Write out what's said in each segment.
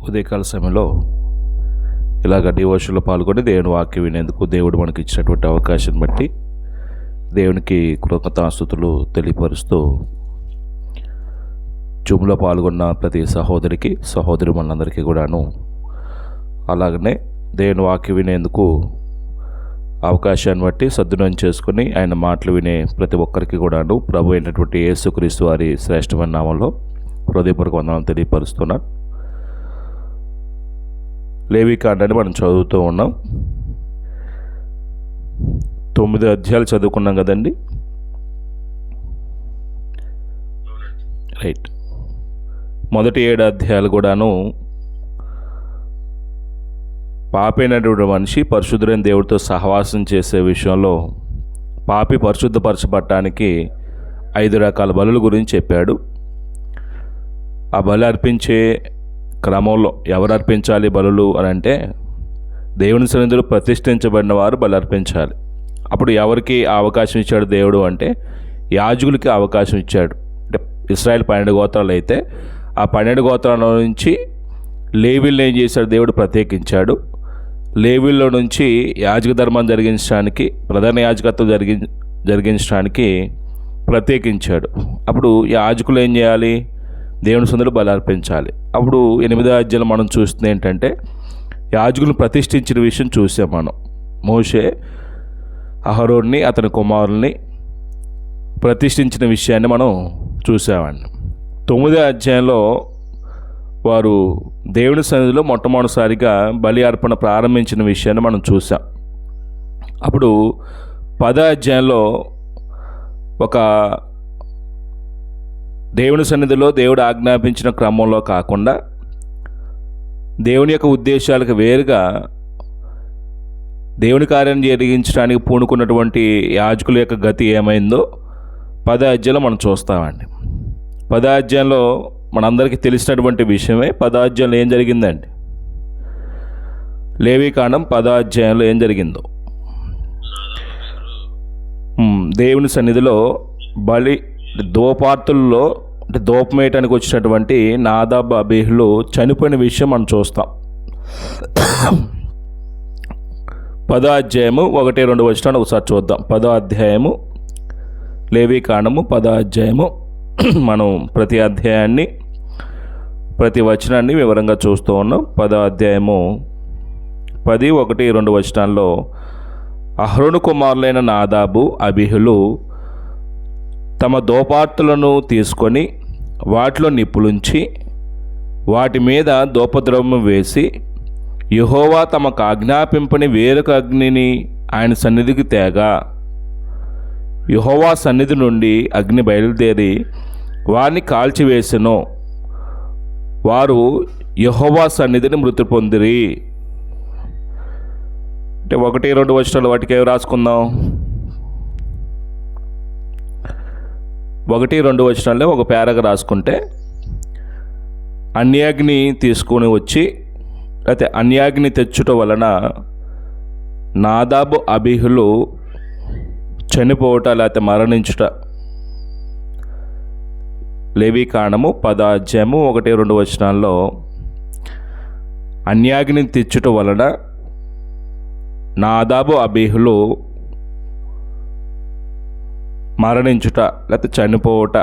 ఉదయకాల సమయంలో ఇలాగ డివోషన్లో పాల్గొని దేవుని వాక్యం వినేందుకు దేవుడు మనకి ఇచ్చినటువంటి అవకాశం బట్టి దేవునికి కృతజ్ఞతాస్తుతులు తెలియపరుస్తూ జూమ్లో పాల్గొన్న ప్రతి సహోదరికి సహోదరి మనందరికీ కూడాను, అలాగనే దేవుని వాక్యం వినేందుకు అవకాశాన్ని బట్టి సద్వినియోగం చేసుకుని ఆయన మాటలు వినే ప్రతి ఒక్కరికి కూడాను ప్రభు అయినటువంటి యేసుక్రీస్తు వారి శ్రేష్టమైన నామంలో హృదయపూర్వక వందనాలు తెలియపరుస్తున్నాను. లేవీకాండాన్ని మనం చదువుతూ ఉన్నాం. 9 అధ్యాయాలు చదువుకున్నాం కదండి, రైట్. మొదటి 7 అధ్యాయాలు కూడాను పాపైనటువంటి మనిషి పరిశుద్ధులైన దేవుడితో సహవాసం చేసే విషయంలో పాపి పరిశుద్ధపరచబడటానికి 5 రకాల బలుల గురించి చెప్పాడు. ఆ బలి అర్పించే క్రమంలో ఎవరు అర్పించాలి బలులు అని అంటే, దేవుని సన్నిధిలో ప్రతిష్ఠించబడిన వారు బలి అర్పించాలి. అప్పుడు ఎవరికి అవకాశం ఇచ్చాడు దేవుడు అంటే, యాజకులకి అవకాశం ఇచ్చాడు. అంటే ఇశ్రాయేల్ 12 గోత్రాలు అయితే ఆ 12 గోత్రాల నుంచి లేవీలను ఏం చేశాడు దేవుడు ప్రత్యేకించాడు. లేవీల్లో నుంచి యాజక ధర్మం జరిగించడానికి, ప్రధాన యాజకత్వం జరిగించడానికి ప్రత్యేకించాడు. అప్పుడు యాజకులు ఏం చేయాలి? దేవుని సన్నిధిలో బలి అర్పించాలి. అప్పుడు 8వ అధ్యాయం మనం చూస్తుంది ఏంటంటే, యాజకులను ప్రతిష్ఠించిన విషయం చూసాం మనం. మోషే అహరోన్ని అతని కుమారుల్ని ప్రతిష్ఠించిన విషయాన్ని మనం చూసామండి. 9వ అధ్యాయంలో వారు దేవుని సన్నిధిలో మొట్టమొదటిసారిగా బలి అర్పణ ప్రారంభించిన విషయాన్ని మనం చూసాం. అప్పుడు 10వ అధ్యాయంలో ఒక దేవుని సన్నిధిలో దేవుడు ఆజ్ఞాపించిన క్రమంలో కాకుండా దేవుని యొక్క ఉద్దేశాలకు వేరుగా దేవుని కార్యం జరిగించడానికి పూనుకున్నటువంటి యాజకుల యొక్క గతి ఏమైందో 10వ అధ్యాయంలో మనం చూస్తామండి. 10వ అధ్యాయంలో మనందరికీ తెలిసినటువంటి విషయమే. 10వ అధ్యాయంలో ఏం జరిగిందండి? లేవీకాండం 10వ అధ్యాయంలో ఏం జరిగిందో, దేవుని సన్నిధిలో బలి ధూపార్తుల్లో అంటే ధూపమేయటానికి వచ్చినటువంటి నాదాబ్ అబీహులు చనిపోయిన విషయం మనం చూస్తాం. 10వ అధ్యాయము 1-2 వచనాలు ఒకసారి చూద్దాం. 10వ అధ్యాయము లేవీకాండము 10వ అధ్యాయము మనం ప్రతి అధ్యాయాన్ని ప్రతి వచనాన్ని వివరంగా చూస్తూ ఉన్నాం. 10వ అధ్యాయము 10:1-2 వచనాల్లో అహరోను కుమారులైన నాదాబు అబీహులు తమ ధూపార్తులను తీసుకొని వాటిలో నిప్పులుంచి వాటి మీద ధూపద్రవ్యం వేసి యెహోవా తమకు ఆజ్ఞాపింపని వేరొక అగ్నిని ఆయన సన్నిధికి తేగా, యెహోవా సన్నిధి నుండి అగ్ని బయలుదేరి వారిని కాల్చివేసెను. వారు యెహోవా సన్నిధిని మృతి పొందిరి. అంటే 1-2 వచనాలు వాటికి ఏమి రాసుకుందాం? 1-2 వచనాల్లో ఒక పేరాగా రాసుకుంటే, అన్యాగ్ని తీసుకొని వచ్చి లేకపోతే అన్యాగ్ని తెచ్చుట వలన నాదాబు అబీహులు చనిపోవట లేకపోతే మరణించుట. లేవీకాండము 10వ అధ్యాయము 1-2 వచనాల్లో అన్యాగ్ని తెచ్చుట వలన నాదాబు అబీహులు మరణించుట లేకపోతే చనిపోవట.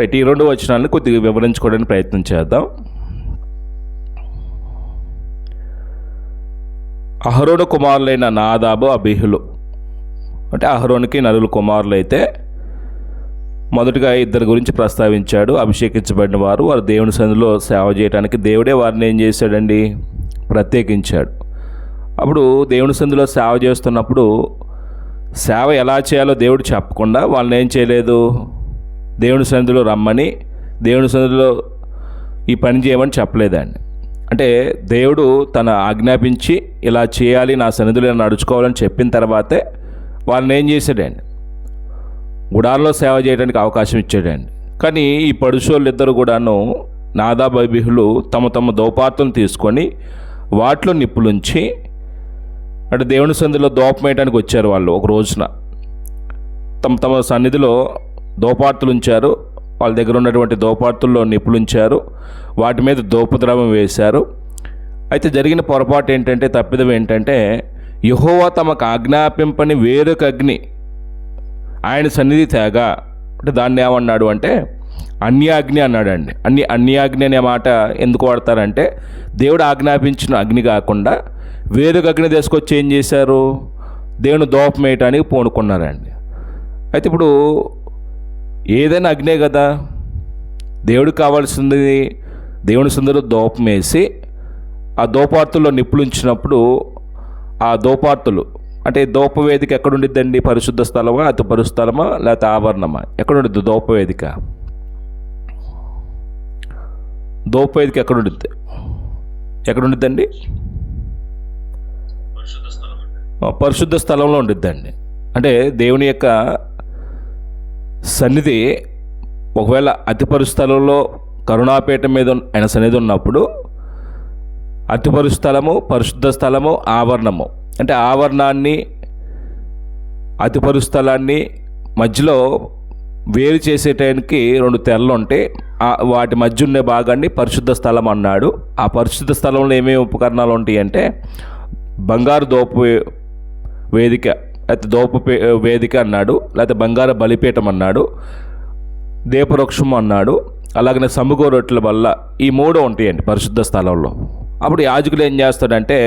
ఈ 2 వచనాలను కొద్దిగా వివరించుకోవడానికి ప్రయత్నం చేద్దాం. అహరోను కుమారులైన నాదాబు అబీహులు అంటే అహరోనుకి నలుగురు కుమారులు అయితే మొదటగా 2 గురించి ప్రస్తావించాడు. అభిషేకించబడిన వారు దేవుని సన్నిధిలో సేవ చేయడానికి దేవుడే వారిని ఏం చేశాడండి? ప్రత్యేకించాడు. అప్పుడు దేవుని సన్నిధిలో సేవ చేస్తున్నప్పుడు సేవ ఎలా చేయాలో దేవుడు చెప్పకుండా వాళ్ళని ఏం చేయలేదు? దేవుని సన్నిధిలో రమ్మని, దేవుని సన్నిధిలో ఈ పని చేయమని చెప్పలేదండి. అంటే దేవుడు తన ఆజ్ఞాపించి ఇలా చేయాలి, నా సన్నిధిలో నడుచుకోవాలని చెప్పిన తర్వాతే వాళ్ళని ఏం చేశాడండి? గుడారంలో సేవ చేయడానికి అవకాశం ఇచ్చాడండి. కానీ ఈ పడుచోళ్ళు ఇద్దరు కూడాను నాదాబు అబీహులు తమ తమ ధూపార్తులను తీసుకొని వాటిలో నిప్పులుంచి అంటే దేవుని సన్నిధిలో ధూపం వేయడానికి వచ్చారు వాళ్ళు ఒక రోజున. తమ తమ సన్నిధిలో దోపార్తులు ఉంచారు. వాళ్ళ దగ్గర ఉన్నటువంటి దోపార్తుల్లో నిప్పులు ఉంచారు. వాటి మీద దోపద్రవం వేశారు. అయితే జరిగిన పొరపాటు ఏంటంటే, తప్పిదం ఏంటంటే, యెహోవా తమకు ఆజ్ఞాపింపని వేరొక అగ్ని ఆయన సన్నిధి తేగా, అంటే దాన్ని ఏమన్నాడు అంటే అన్యాగ్ని అన్నాడండి. అన్యాగ్ని అనే మాట ఎందుకు వాడతారంటే, దేవుడు ఆజ్ఞాపించిన అగ్ని కాకుండా వేరొక అగ్ని తీసుకొచ్చి ఏం చేశారు, దేవుని దోపం వేయటానికి పూనుకున్నారండి. అయితే ఇప్పుడు ఏదైనా అగ్నే కదా, దేవుడికి కావాల్సింది దేవుని సందులో దోపం వేసి ఆ దోపార్తుల్లో నిప్పులు ఉంచినప్పుడు ఆ దోపార్తులు అంటే దోపవేదిక ఎక్కడ ఉండిద్దండి? పరిశుద్ధ స్థలమా, అతి పరిశుద్ధమా, లేకపోతే ఆవరణమా? ఎక్కడ ఉండిద్ది దోపవేదిక? దోపవేదిక ఎక్కడ ఉండిద్ది? ఎక్కడ ఉండిద్దండి? పరిశుద్ధ స్థలంలో ఉండిద్దండి. అంటే దేవుని యొక్క సన్నిధి ఒకవేళ అతి పరిస్థలంలో కరుణాపీఠం మీద ఆయన సన్నిధి ఉన్నప్పుడు అతి పరిస్థలము, పరిశుద్ధ స్థలము, ఆవరణము, అంటే ఆవరణాన్ని అతి పరిస్థలాన్ని మధ్యలో వేరు చేసేటానికి 2 తెరలు ఉంటాయి. వాటి మధ్య ఉండే భాగాన్ని పరిశుద్ధ స్థలం అన్నాడు. ఆ పరిశుద్ధ స్థలంలో ఏమేమి ఉపకరణాలు ఉంటాయి అంటే బంగారు వేదిక, అయితే వేదిక అన్నాడు, లేకపోతే బంగారు బలిపీఠం అన్నాడు, దీపవృక్షం అన్నాడు, అలాగనే సముగో రొట్టెల వల్ల, ఈ 3 ఉంటాయండి పరిశుద్ధ స్థలంలో. అప్పుడు యాజకుడు ఏం చేస్తాడంటే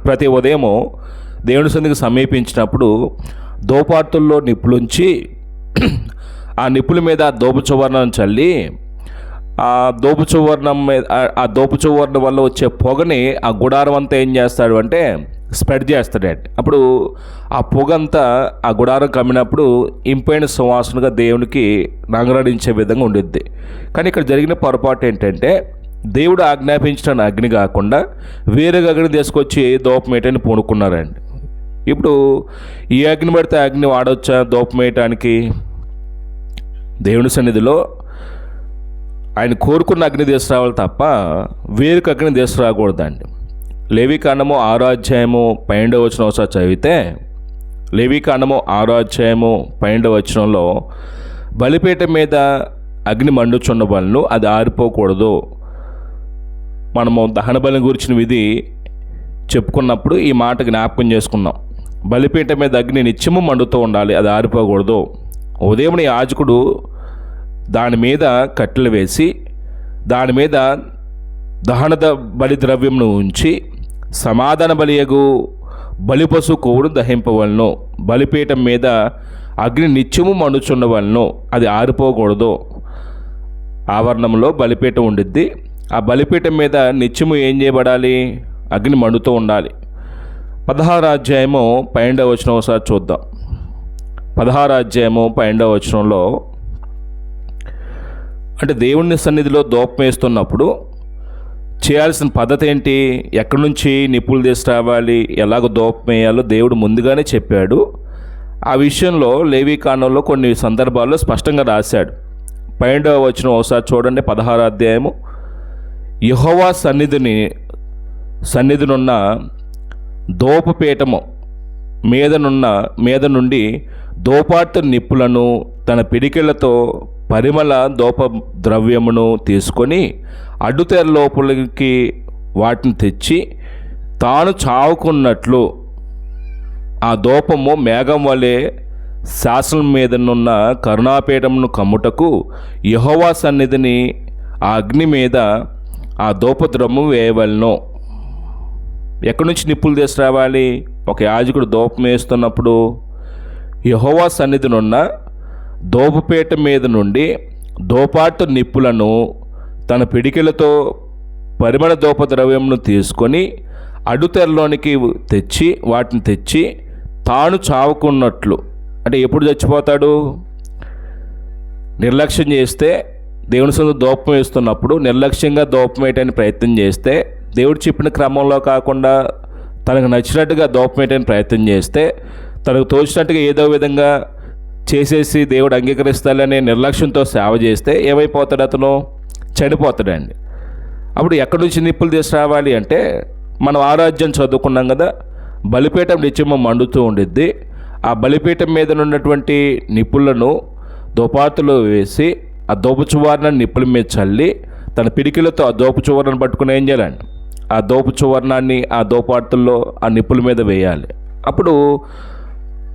ప్రతి ఉదయము దేవుని సన్నిధికి సమీపించినప్పుడు దోపార్తుల్లో నిప్పులుంచి ఆ నిప్పుల మీద దోపు చువర్ణం చల్లి ఆ దోపు చువర్ణం మీద ఆ దోపు చువర్ణం వల్ల వచ్చే పొగని ఆ గుడారం అంతా ఏం చేస్తాడు అంటే స్ప్రెడ్ చేస్తాడండి. అప్పుడు ఆ పొగ అంతా ఆ గుడారం కమ్మినప్పుడు ఇంపైన సువాసనగా దేవునికి రంగరాడించే విధంగా ఉండిద్ది. కానీ ఇక్కడ జరిగిన పొరపాటు ఏంటంటే, దేవుడు ఆజ్ఞాపించిన అగ్ని కాకుండా వేరే అగ్ని తీసుకొచ్చి దూపమేయటాన్ని పూనుకున్నారండి. ఇప్పుడు ఈ అగ్ని పడితే అగ్ని వాడవచ్చా దూపమేయటానికి? దేవుని సన్నిధిలో ఆయన కోరుకున్న అగ్ని తీసుకురావాలి తప్ప వేరొక అగ్ని తీసుకురాకూడదండి. లేవీకాండము 6వ అధ్యాయము 12వ వచనం ఒకసారి చదివితే, లేవీకాండము 6వ అధ్యాయము 12వ వచనంలో బలిపీఠం మీద అగ్ని మండుచున్న బలను అది ఆరిపోకూడదు. మనము దహన బలి గురించిన విధి చెప్పుకున్నప్పుడు ఈ మాట జ్ఞాపకం చేసుకున్నాం. బలిపీఠం మీద అగ్ని నిత్యము మండుతూ ఉండాలి, అది ఆరిపోకూడదు. ఉదయం యాజకుడు దాని మీద కట్టెలు వేసి దాని మీద దహన బలి ద్రవ్యంను ఉంచి సమాధాన బలియగు బలిపశు కొవ్వును దహింపవలను. బలిపీఠం మీద అగ్ని నిత్యము మండుచుండవలను, అది ఆరిపోకూడదు. ఆవరణంలో బలిపీఠం ఉండిద్ది. ఆ బలిపీఠం మీద నిత్యము ఏం చేయబడాలి? అగ్ని మండుతూ ఉండాలి. 16వ అధ్యాయము 12వ వచనం ఒకసారి చూద్దాం. 16వ అధ్యాయము 12వ వచనంలో, అంటే దేవుని సన్నిధిలో దూపం వేస్తున్నప్పుడు చేయాల్సిన పద్ధతి ఏంటి, ఎక్కడి నుంచి నిప్పులు తీసుకురావాలి, ఎలాగో దూపం వేయాలో దేవుడు ముందుగానే చెప్పాడు. ఆ విషయంలో లేవీకాండంలో కొన్ని సందర్భాల్లో స్పష్టంగా రాశాడు. 12వ వచనం ఒకసారి చూడండి. 16వ అధ్యాయము, యెహోవా సన్నిధినున్న దూపపీఠము మీద నుండి దోపార్తు నిప్పులను తన పిడికిళ్లతో పరిమళ దూప ద్రవ్యమును తీసుకొని అడ్డుతెర లోపలికి వాటిని తెచ్చి తాను చావుకున్నట్లు ఆ దూపము మేఘం వలె శాసనం మీదనున్న కరుణాపీఠమును కమ్ముటకు యెహోవా సన్నిధిని ఆ అగ్ని మీద ఆ దూపద్రవ్యము వేయవలను. ఎక్కడి నుంచి నిప్పులు తీసుకురావాలి? ఒక యాజకుడు దూపం వేస్తున్నప్పుడు యెహోవా సన్నిధినున్న దూపపీఠం మీద నుండి దూపార్తు నిప్పులను తన పిడికిలతో పరిమళ దూపద్రవ్యమును తీసుకొని అడ్డుతెరలోనికి వాటిని తెచ్చి తాను చావుకున్నట్లు, అంటే ఎప్పుడు చచ్చిపోతాడు? నిర్లక్ష్యం చేస్తే, దేవుని సొంత దూపం వేస్తున్నప్పుడు నిర్లక్ష్యంగా దూపం వేయటానికి ప్రయత్నం చేస్తే, దేవుడు చెప్పిన క్రమంలో కాకుండా తనకు నచ్చినట్టుగా దూపం వేయటానికి ప్రయత్నం చేస్తే, తనకు తోచినట్టుగా ఏదో విధంగా చేసేసి దేవుడు అంగీకరిస్తాడనే నిర్లక్ష్యంతో సేవ చేస్తే ఏమైపోతాడు? అతను చనిపోతాడండి. అప్పుడు ఎక్కడి నుంచి నిప్పులు తీసుకురావాలి అంటే, మనం ఆరాధ్యం చదువుకున్నాం కదా, బలిపీఠం నిత్యము మండుతూ ఉండిద్ది. ఆ బలిపీఠం మీద ఉన్నటువంటి నిప్పులను దోపాతులో వేసి ఆ దోపు చువర్ణాన్ని నిప్పుల మీద చల్లి తన పిడికిలతో ఆ దోపు చువర్ణను పట్టుకుని ఏం చేయాలండి, ఆ దోపు చువర్ణాన్ని ఆ దోపాతుల్లో ఆ నిప్పుల మీద వేయాలి. అప్పుడు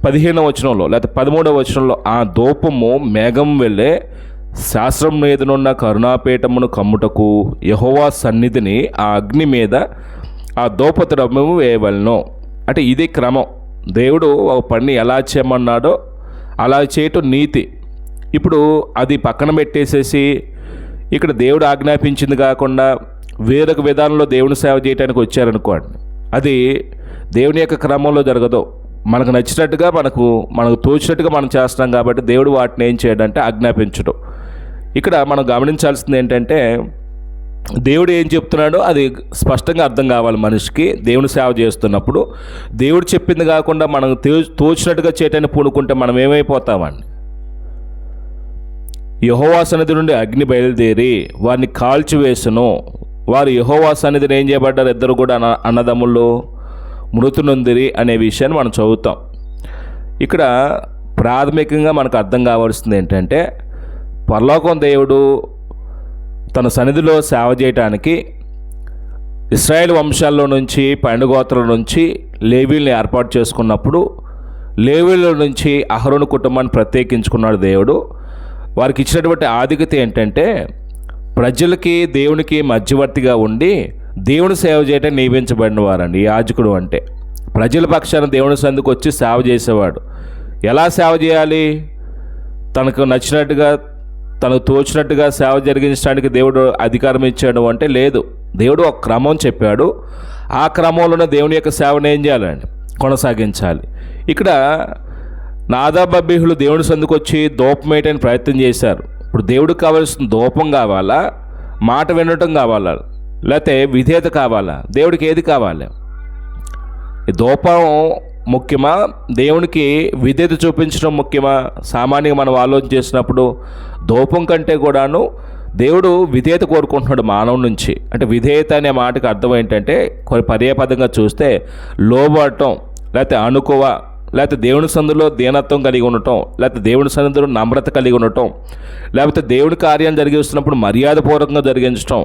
15వ వచనంలో లేకపోతే 13వ వచనంలో ఆ దూపము మేఘం వెళ్ళే శాస్త్రం మీదనున్న కరుణాపీఠమును కమ్ముటకు యెహోవా సన్నిధిని ఆ అగ్ని మీద ఆ దూపద్రవ్యము వేయవలెను. అంటే ఇది క్రమం. దేవుడు ఒక పని ఎలా చేయమన్నాడో అలా చేయటం నీతి. ఇప్పుడు అది పక్కన పెట్టేసేసి ఇక్కడ దేవుడు ఆజ్ఞాపించింది కాకుండా వేరొక విధానంలో దేవుని సేవ చేయడానికి వచ్చారనుకోండి, అది దేవుని యొక్క క్రమంలో జరగదు. మనకు నచ్చినట్టుగా మనకు తోచినట్టుగా మనం చేస్తాం కాబట్టి దేవుడు వాటిని ఏం చేయడంటే ఆజ్ఞాపించడం. ఇక్కడ మనం గమనించాల్సింది ఏంటంటే దేవుడు ఏం చెప్తున్నాడో అది స్పష్టంగా అర్థం కావాలి మనిషికి. దేవుని సేవ చేస్తున్నప్పుడు దేవుడు చెప్పింది కాకుండా మనం తోచినట్టుగా చేయటాన్ని పూనుకుంటే మనం ఏమైపోతామండి. యెహోవా సన్నిధి నుండి అగ్ని బయలుదేరి వారిని కాల్చివేసును. వారు యెహోవా సన్నిధిని ఏం చేయబడ్డారు, ఇద్దరు కూడా అన్నదమ్ములు మృతి నొందిరి అనే విషయాన్ని మనం చదువుతాం. ఇక్కడ ప్రాథమికంగా మనకు అర్థం కావాల్సింది ఏంటంటే పరలోకం దేవుడు తన సన్నిధిలో సేవ చేయటానికి ఇశ్రాయేలు వంశాల్లో నుంచి 12 గోత్రాల నుంచి లేవీల్ని ఏర్పాటు చేసుకున్నప్పుడు లేవీల నుంచి అహరోను కుటుంబాన్ని ప్రత్యేకించుకున్నాడు దేవుడు. వారికి ఇచ్చినటువంటి ఆధిక్యత ఏంటంటే ప్రజలకి దేవునికి మధ్యవర్తిగా ఉండి దేవుని సేవ చేయటం నియమించబడిన వారండి. యాజకుడు అంటే ప్రజల పక్షాన దేవుని సందుకు వచ్చి సేవ చేసేవాడు. ఎలా సేవ చేయాలి, తనకు నచ్చినట్టుగా తనకు తోచినట్టుగా సేవ జరిగించడానికి దేవుడు అధికారం ఇచ్చాడు అంటే లేదు. దేవుడు ఒక క్రమం చెప్పాడు. ఆ క్రమంలోనే దేవుని యొక్క సేవను ఏం చేయాలండి, కొనసాగించాలి. ఇక్కడ నాదాబ్ అబీహులు దేవుని సందుకు వచ్చి ధూపం వేయటానికి ప్రయత్నం చేశారు. ఇప్పుడు దేవుడికి కావాల్సిన ధూపం కావాలా, మాట వినటం కావాలా, లేకపోతే విధేయత కావాలా? దేవుడికి ఏది కావాలి? ధూపం ముఖ్యమా, దేవునికి విధేయత చూపించడం ముఖ్యమా? సామాన్యంగా మనం ఆలోచన చేసినప్పుడు ధూపం కంటే కూడాను దేవుడు విధేయత కోరుకుంటున్నాడు మానవుడి నుంచి. అంటే విధేయత అనే మాటకు అర్థం ఏంటంటే పర్యాపదంగా చూస్తే లోబడటం, లేకపోతే అణుకువ, లేకపోతే దేవుని సందులో దీనత్వం కలిగి ఉండటం, లేకపోతే దేవుని సన్నిధిలో నమ్రత కలిగి ఉండటం, లేకపోతే దేవుని కార్యాన్ని జరిగిస్తున్నప్పుడు మర్యాదపూర్వకంగా జరిగించటం,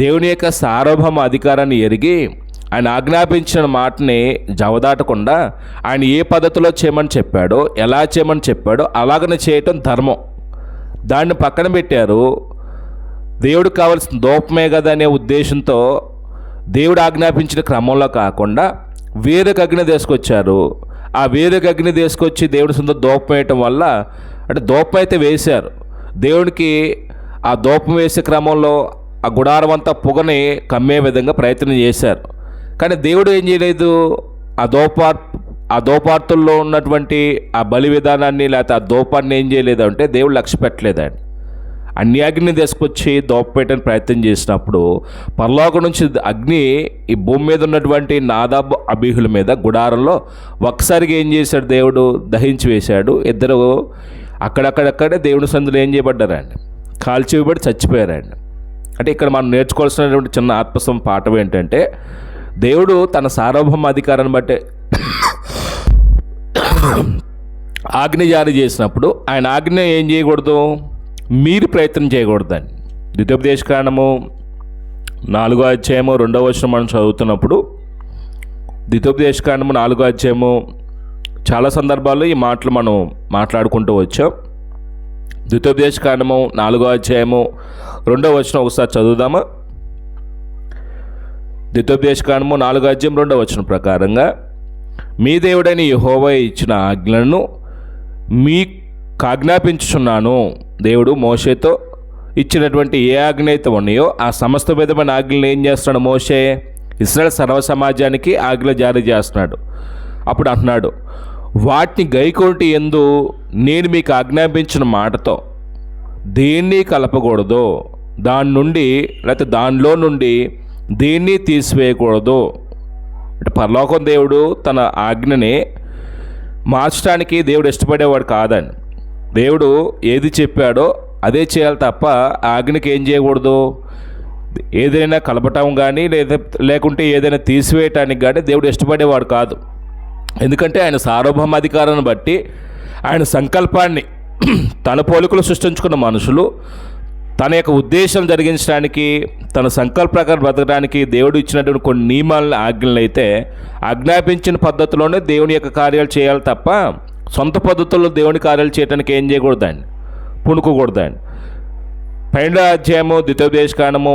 దేవుని యొక్క సార్వభౌమ అధికారాన్ని ఎరిగి ఆయన ఆజ్ఞాపించిన మాటని జవదాటకుండా ఆయన ఏ పద్ధతిలో చేయమని చెప్పాడో, ఎలా చేయమని చెప్పాడో అలాగనే చేయటం ధర్మం. దాన్ని పక్కన పెట్టారు. దేవుడికి కావాల్సిన ధూపమే కదా అనే ఉద్దేశంతో దేవుడు ఆజ్ఞాపించిన క్రమంలో కాకుండా వేరొక అగ్ని తీసుకొచ్చారు. ఆ వేరొక అగ్ని తీసుకొచ్చి దేవుడి సొంత ధూపం వేయటం వల్ల, అంటే ధూపం అయితే వేశారు దేవుడికి, ఆ ధూపం వేసే క్రమంలో ఆ గుడారం అంతా పొగని కమ్మే విధంగా ప్రయత్నం చేశారు. కానీ దేవుడు ఏం చేయలేదు, ఆ ధూపార్తుల్లో ఉన్నటువంటి ఆ బలి విధానాన్ని లేకపోతే ఆ ధూపాన్ని ఏం చేయలేదు అంటే దేవుడు లక్ష్య పెట్టలేదండి. అగ్ని తీసుకొచ్చి ధూపం పెట్టడానికి ప్రయత్నం చేసినప్పుడు పరలోకం నుంచి అగ్ని ఈ భూమి మీద ఉన్నటువంటి నాదాబ్ అబీహుల మీద గుడారంలో ఒక్కసారిగా ఏం చేశాడు, దేవుడు దహించి వేశాడు. ఇద్దరు అక్కడక్కడక్కడే దేవుని సందులో ఏం చేయబడ్డారండి, కాల్చివేయబడి చచ్చిపోయారండి. అంటే ఇక్కడ మనం నేర్చుకోవాల్సినటువంటి చిన్న ఆత్మసం పాఠం ఏంటంటే దేవుడు తన సార్వభౌమ అధికారాన్ని బట్టే ఆజ్ఞ జారీ చేసినప్పుడు ఆయన ఆజ్ఞ ఏం చేయకూడదు, మీరు ప్రయత్నం చేయకూడదండి. ద్వితోపదేశకాండము 4వ అధ్యాయము 2వ వచనం మనం చదువుతున్నప్పుడు, ద్వితోపదేశకాండము 4వ అధ్యాయము చాలా సందర్భాల్లో ఈ మాటలు మనం మాట్లాడుకుంటూ వచ్చాం. ద్వితోపదేశకాండము 4వ అధ్యాయము 2వ వచనం ఒకసారి చదువుదామా. ద్వితోపదేశకాండము 4వ అధ్యాయం 2వ వచనం ప్రకారంగా, మీ దేవుడైన యెహోవా ఇచ్చిన ఆజ్ఞలను మీకు ఆజ్ఞాపించుచున్నాను. దేవుడు మోషేతో ఇచ్చినటువంటి ఏ ఆజ్ఞ అయితే ఉన్నాయో ఆ సమస్త విధమైన ఆజ్ఞలను ఏం చేస్తున్నాడు మోషే, ఇశ్రాయేలు సర్వ సమాజానికి ఆజ్ఞ జారీ చేస్తున్నాడు. అప్పుడు అంటున్నాడు, వాటిని గైకొనుట యందు నేను మీకు ఆజ్ఞాపించిన మాటతో దేన్ని కలపకూడదు, దాని నుండి లేకపోతే దానిలో నుండి దేన్ని తీసివేయకూడదు. అంటే పరలోకం దేవుడు తన ఆజ్ఞని మార్చడానికి దేవుడు ఇష్టపడేవాడు కాదండి. దేవుడు ఏది చెప్పాడో అదే చేయాలి తప్ప ఆజ్ఞకి ఏం చేయకూడదు, ఏదైనా కలపటం కానీ లేకుంటే ఏదైనా తీసివేయటానికి కానీ దేవుడు ఇష్టపడేవాడు కాదు. ఎందుకంటే ఆయన సార్వభౌమాధికారాన్ని బట్టి ఆయన సంకల్పాన్ని తన పోలికలు సృష్టించుకున్న మనుషులు తన యొక్క ఉద్దేశం జరిగించడానికి తన సంకల్ప ప్రకారం బ్రతకడానికి దేవుడు ఇచ్చినటువంటి కొన్ని నియమాలను ఆజ్ఞలు అయితే ఆజ్ఞాపించిన పద్ధతిలోనే దేవుని యొక్క కార్యాలు చేయాలి తప్ప సొంత పద్ధతుల్లో దేవుని కార్యాలు చేయడానికి ఏం చేయకూడదండి, పూనుకోకూడదండి. 12వ అధ్యాయము ద్వితీయోపదేశకాండము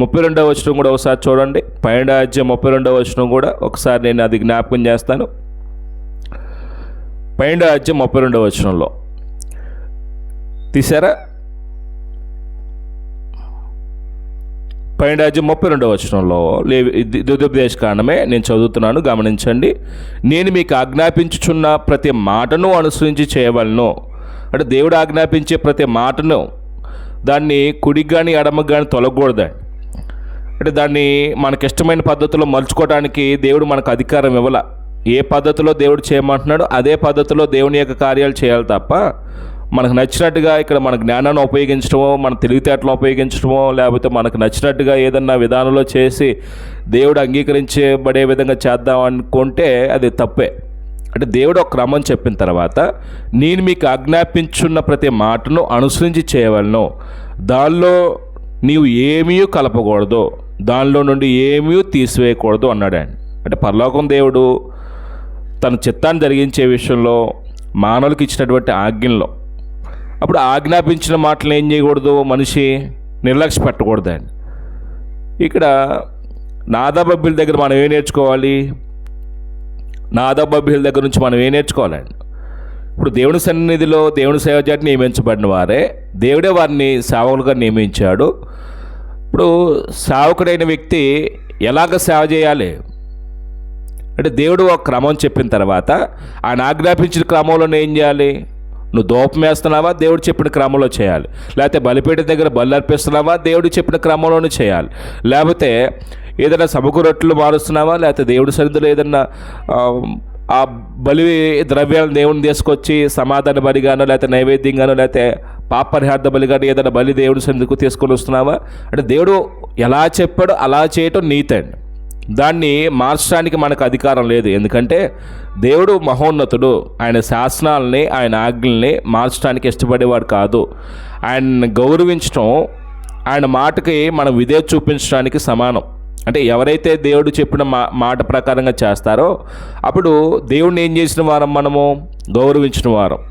32వ వచనం కూడా ఒకసారి చూడండి. 12వ అధ్యాయం 32వ వచనం కూడా ఒకసారి నేను అది జ్ఞాపకం చేస్తాను. 12వ అధ్యాయం 32వ వచనంలో తీసారా? 12వ అధ్యాయం 32వ వచనంలో ద్వితీయోపదేశకాండమే నేను చదువుతున్నాను, గమనించండి. నేను మీకు ఆజ్ఞాపించుచున్న ప్రతి మాటను అనుసరించి చేయవలను. అంటే దేవుడు ఆజ్ఞాపించే ప్రతి మాటను దాన్ని కుడికి కానీ ఎడమకు కానీ తొలగకూడదండి. అంటే దాన్ని మనకిష్టమైన పద్ధతిలో మలుచుకోవడానికి దేవుడు మనకు అధికారం ఇవ్వాల. ఏ పద్ధతిలో దేవుడు చేయమంటున్నాడో అదే పద్ధతిలో దేవుని యొక్క కార్యాలు చేయాలి తప్ప మనకు నచ్చినట్టుగా ఇక్కడ మన జ్ఞానాన్ని ఉపయోగించడమో మన తెలివితేటలను ఉపయోగించడమో లేకపోతే మనకు నచ్చినట్టుగా ఏదన్నా విధానంలో చేసి దేవుడు అంగీకరించబడే విధంగా చేద్దాం అనుకుంటే అది తప్పే. అంటే దేవుడు ఒక క్రమం చెప్పిన తర్వాత నేను మీకు ఆజ్ఞాపించున్న ప్రతి మాటను అనుసరించి చేయవలను, దానిలో నీవు ఏమీ కలపకూడదు, దానిలో నుండి ఏమీ తీసివేయకూడదు అన్నాడండి. అంటే పరలోకం దేవుడు తన చిత్తాన్ని జరిగించే విషయంలో మానవులకు ఇచ్చినటువంటి ఆజ్ఞల్లో అప్పుడు ఆజ్ఞాపించిన మాటలు ఏం చేయకూడదు, మనిషి నిర్లక్ష్య పెట్టకూడదండి. ఇక్కడ నాదాబబ్బీల దగ్గర మనం ఏం నేర్చుకోవాలి? నాదాబబ్బీల దగ్గర నుంచి మనం ఏం నేర్చుకోవాలండి? ఇప్పుడు దేవుని సన్నిధిలో దేవుని సేవ చేయడానికి నియమించబడిన వారే దేవుడే వారిని సేవకులుగా నియమించాడు. ఇప్పుడు సేవకుడైన వ్యక్తి ఎలాగ సేవ చేయాలి అంటే దేవుడు ఒక క్రమం చెప్పిన తర్వాత ఆయన ఆజ్ఞాపించిన క్రమంలోనే ఏం చేయాలి? నువ్వు ధూపం వేస్తున్నావా? దేవుడు చెప్పిన క్రమంలో చేయాలి. లేకపోతే బలిపీఠం దగ్గర బలి అర్పిస్తున్నావా? దేవుడు చెప్పిన క్రమంలోనే చేయాలి. లేకపోతే ఏదైనా సభకు రొట్టెలు మారుస్తున్నావా? లేకపోతే దేవుడి సన్నిధిలో ఏదన్నా ఆ బలి ద్రవ్యాలను దేవుని తీసుకొచ్చి సమాధాన బలిగానో లేకపోతే నైవేద్యంగానో లేకపోతే పాప పరిహార్థ బలిగానో ఏదైనా బలి దేవుడి సన్నిధికి తీసుకొని వస్తున్నావా? అంటే దేవుడు ఎలా చెప్పాడో అలా చేయటం నీతి అండి. దాన్ని మార్చడానికి మనకు అధికారం లేదు. ఎందుకంటే దేవుడు మహోన్నతుడు. ఆయన శాసనాలని ఆయన ఆజ్ఞల్ని మార్చడానికి ఇష్టపడేవాడు కాదు. ఆయన్ని గౌరవించడం ఆయన మాటకి మనం విధేయత చూపించడానికి సమానం. అంటే ఎవరైతే దేవుడు చెప్పిన మాట ప్రకారంగా చేస్తారో అప్పుడు దేవుడిని ఏం చేసిన వారం? మనము గౌరవించిన వారం.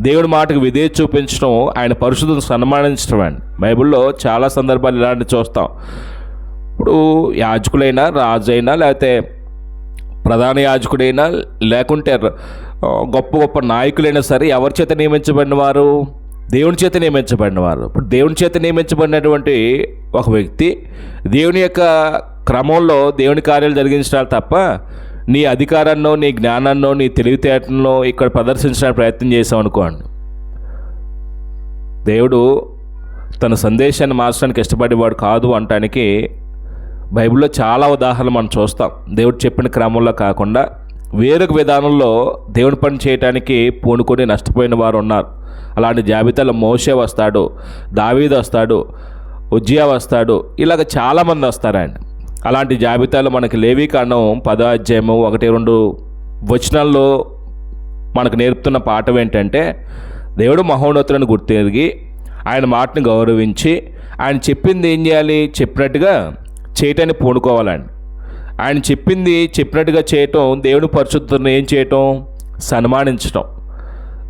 దేవుడి మాటకు విధేయత చూపించడం ఆయన పరిశుద్ధతను సన్మానించడం అండి. బైబిల్లో చాలా సందర్భాలు ఇలాంటివి చూస్తాం. ఇప్పుడు యాజకులైనా రాజైనా లేకపోతే ప్రధాన యాజకుడైనా లేకుంటే గొప్ప గొప్ప నాయకులైనా సరే ఎవరి చేత నియమించబడిన వారు? దేవుని చేత నియమించబడిన వారు. ఇప్పుడు దేవుని చేత నియమించబడినటువంటి ఒక వ్యక్తి దేవుని యొక్క క్రమంలో దేవుని కార్యాలు జరిగించాలి తప్ప నీ అధికారాన్నో నీ జ్ఞానాన్నో నీ తెలివితేటలను ఇక్కడ ప్రదర్శించడానికి ప్రయత్నం చేసాం అనుకోండి, దేవుడు తన సందేశాన్ని మార్చడానికి ఇష్టపడేవాడు కాదు అనటానికి బైబిల్లో చాలా ఉదాహరణలు మనం చూస్తాం. దేవుడు చెప్పిన క్రమంలో కాకుండా వేరొక విధానంలో దేవుని పని చేయడానికి పూనుకొని నష్టపోయిన వారు ఉన్నారు. అలాంటి జాబితాలో మోషే వస్తాడు, దావీదు వస్తాడు, ఉజ్జియా వస్తాడు, ఇలాగ చాలామంది వస్తారండి. అలాంటి జాబితాలో మనకి లేవీకాండం 10వ అధ్యాయము 1-2 వచనాల్లో మనకు నేర్పుతున్న పాఠం ఏంటంటే దేవుడు మహోన్నతులను గుర్తిరిగి ఆయన మాటను గౌరవించి ఆయన చెప్పింది ఏం చేయాలి? చెప్పినట్టుగా చేయటాన్ని పూనుకోవాలండి. ఆయన చెప్పింది చెప్పినట్టుగా చేయటం దేవుని పరిశుద్ధతను ఏం చేయటం? సన్మానించటం.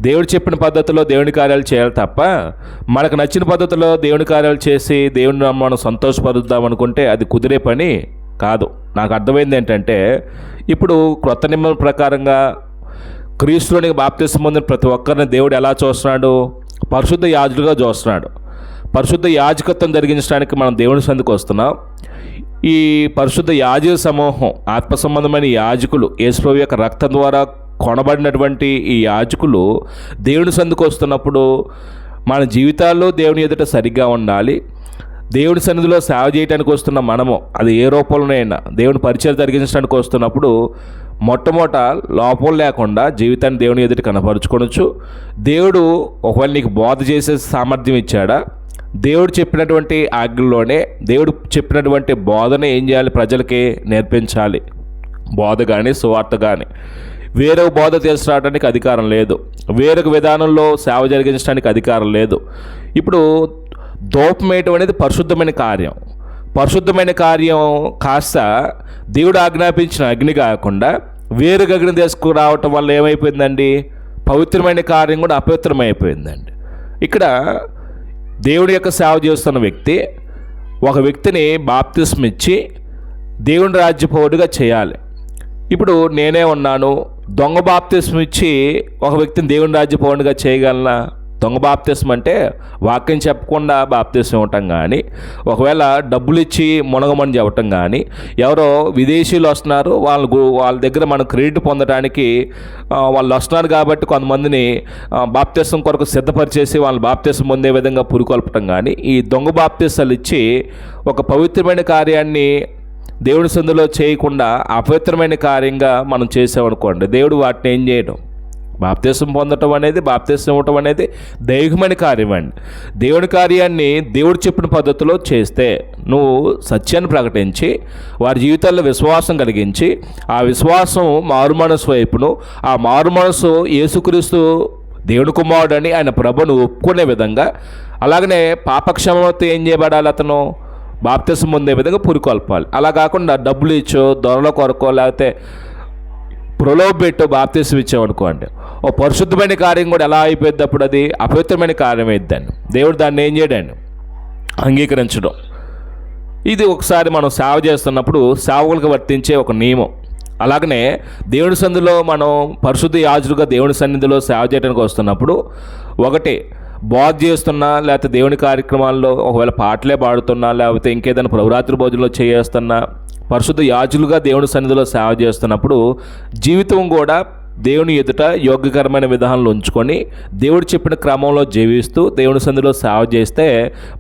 దేవుడు చెప్పిన పద్ధతిలో దేవుని కార్యాలు చేయాలి తప్ప మనకు నచ్చిన పద్ధతిలో దేవుని కార్యాలు చేసి దేవుని మనం సంతోషపరుద్దాం అనుకుంటే అది కుదిరే పని కాదు. నాకు అర్థమైంది ఏంటంటే ఇప్పుడు క్రొత్త నియమం ప్రకారంగా క్రీస్తులోనికి బాప్తిసం పొందిన ప్రతి ఒక్కరిని దేవుడు ఎలా చూస్తున్నాడు? పరిశుద్ధ యాజకులుగా చూస్తున్నాడు. పరిశుద్ధ యాజకత్వం జరిగించడానికి మనం దేవుని సన్నిధికి వస్తున్నాం. ఈ పరిశుద్ధ యాజక సమూహం ఆత్మ సంబంధమైన యాజకులు యేసుప్రభువు యొక్క రక్తం ద్వారా కొనబడినటువంటి ఈ యాజకులు దేవుని సన్నిధికి వస్తున్నప్పుడు మన జీవితాల్లో దేవుని ఎదుట సరిగ్గా ఉండాలి. దేవుని సన్నిధిలో సేవ చేయడానికి వస్తున్న మనము అది ఏ రూపంలోనైనా దేవుని పరిచయం జరిగించడానికి వస్తున్నప్పుడు మొట్టమొదట లోపం లేకుండా జీవితాన్ని దేవుని ఎదుట కనపరుచుకోవచ్చు. దేవుడు ఒకవేళ నీకు బోధ చేసే సామర్థ్యం ఇచ్చాడా? దేవుడు చెప్పినటువంటి ఆజ్ఞలోనే దేవుడు చెప్పినటువంటి బోధన ఏం చేయాలి? ప్రజలకి నేర్పించాలి. బోధ కానీ సువార్త కానీ వేరొక బోధ తీసుకురావడానికి అధికారం లేదు, వేరొక విధానంలో సేవ జరిగించడానికి అధికారం లేదు. ఇప్పుడు ధూపం వేయటం అనేది పరిశుద్ధమైన కార్యం. పరిశుద్ధమైన కార్యం కాస్త దేవుడు ఆజ్ఞాపించిన అగ్ని కాకుండా వేరొక అగ్ని తీసుకురావటం వల్ల ఏమైపోయిందండి? పవిత్రమైన కార్యం కూడా అపవిత్రమైపోయిందండి. ఇక్కడ దేవుడి యొక్క సేవ చేస్తున్న వ్యక్తి ఒక వ్యక్తిని బాప్తిస్మం ఇచ్చి దేవుని రాజ్యపౌరుడిగా చేయాలి. ఇప్పుడు నేనే ఉన్నాను, దొంగ బాప్తిస్మం ఇచ్చి ఒక వ్యక్తిని దేవుని రాజ్యపౌరుడిగా చేయగలనా? దొంగ బాప్తిస్మం అంటే వాక్యం చెప్పకుండా బాప్తిస్మం ఇవ్వటం కానీ, ఒకవేళ డబ్బులు ఇచ్చి మునగమని చెప్పటం కానీ, ఎవరో విదేశీయులు వస్తున్నారు వాళ్ళ దగ్గర మనం క్రెడిట్ పొందడానికి వాళ్ళు వస్తున్నారు కాబట్టి కొంతమందిని బాప్తిస్మం కొరకు సిద్ధపరిచేసి వాళ్ళు బాప్తిస్మం పొందే విధంగా పురికొల్పటం కానీ, ఈ దొంగ బాప్తిస్మాలు ఇచ్చి ఒక పవిత్రమైన కార్యాన్ని దేవుని సందులో చేయకుండా అపవిత్రమైన కార్యంగా మనం చేసామనుకోండి, దేవుడు వాటిని ఏం చేయడం? బాప్తిస్మం పొందటం అనేది, బాప్తిస్మం ఇవ్వటం అనేది దైవికమైన కార్యం అండి. దేవుని కార్యాన్ని దేవుడు చెప్పిన పద్ధతిలో చేస్తే, నువ్వు సత్యాన్ని ప్రకటించి వారి జీవితాల్లో విశ్వాసం కలిగించి, ఆ విశ్వాసం మారుమనసు వైపును, ఆ మారుమనసు యేసుక్రీస్తు దేవుని కుమారుడని ఆయన ప్రభువును ఒప్పుకునే విధంగా, అలాగనే పాపక్షమతో ఏం చేయబడాలి? అతను బాప్తిస్మం పొందే విధంగా పురికొల్పాలి. అలా కాకుండా డబ్బులు ఇచ్చో, దొరల కొరకో, లేకపోతే ప్రలోభపెట్టో బాప్తిస్మం ఇచ్చామనుకోండి, ఓ పరిశుద్ధమైన కార్యం కూడా ఎలా అయిపోయింది? అప్పుడు అది అపవిత్రమైన కార్యం అయిద్దండి. దేవుడు దాన్ని ఏం చేయడండి? అంగీకరించడం. ఇది ఒకసారి మనం సేవ చేస్తున్నప్పుడు సేవకులకు వర్తించే ఒక నియమం. అలాగనే దేవుని సన్నిధిలో మనం పరిశుద్ధ యాజకులుగా దేవుని సన్నిధిలో సేవ చేయడానికి వస్తున్నప్పుడు, ఒకటి బోధ చేస్తున్నా, లేకపోతే దేవుని కార్యక్రమాల్లో ఒకవేళ పాటలే పాడుతున్నా, లేకపోతే ఇంకేదైనా ప్రభురాత్రి భోజనంలో చేస్తున్నా, పరిశుద్ధ యాజకులుగా దేవుని సన్నిధిలో సేవ చేస్తున్నప్పుడు జీవితం కూడా దేవుని ఎదుట యోగ్యకరమైన విధానంలో ఉంచుకొని దేవుడు చెప్పిన క్రమంలో జీవిస్తూ దేవుని సన్నిధిలో సేవ చేస్తే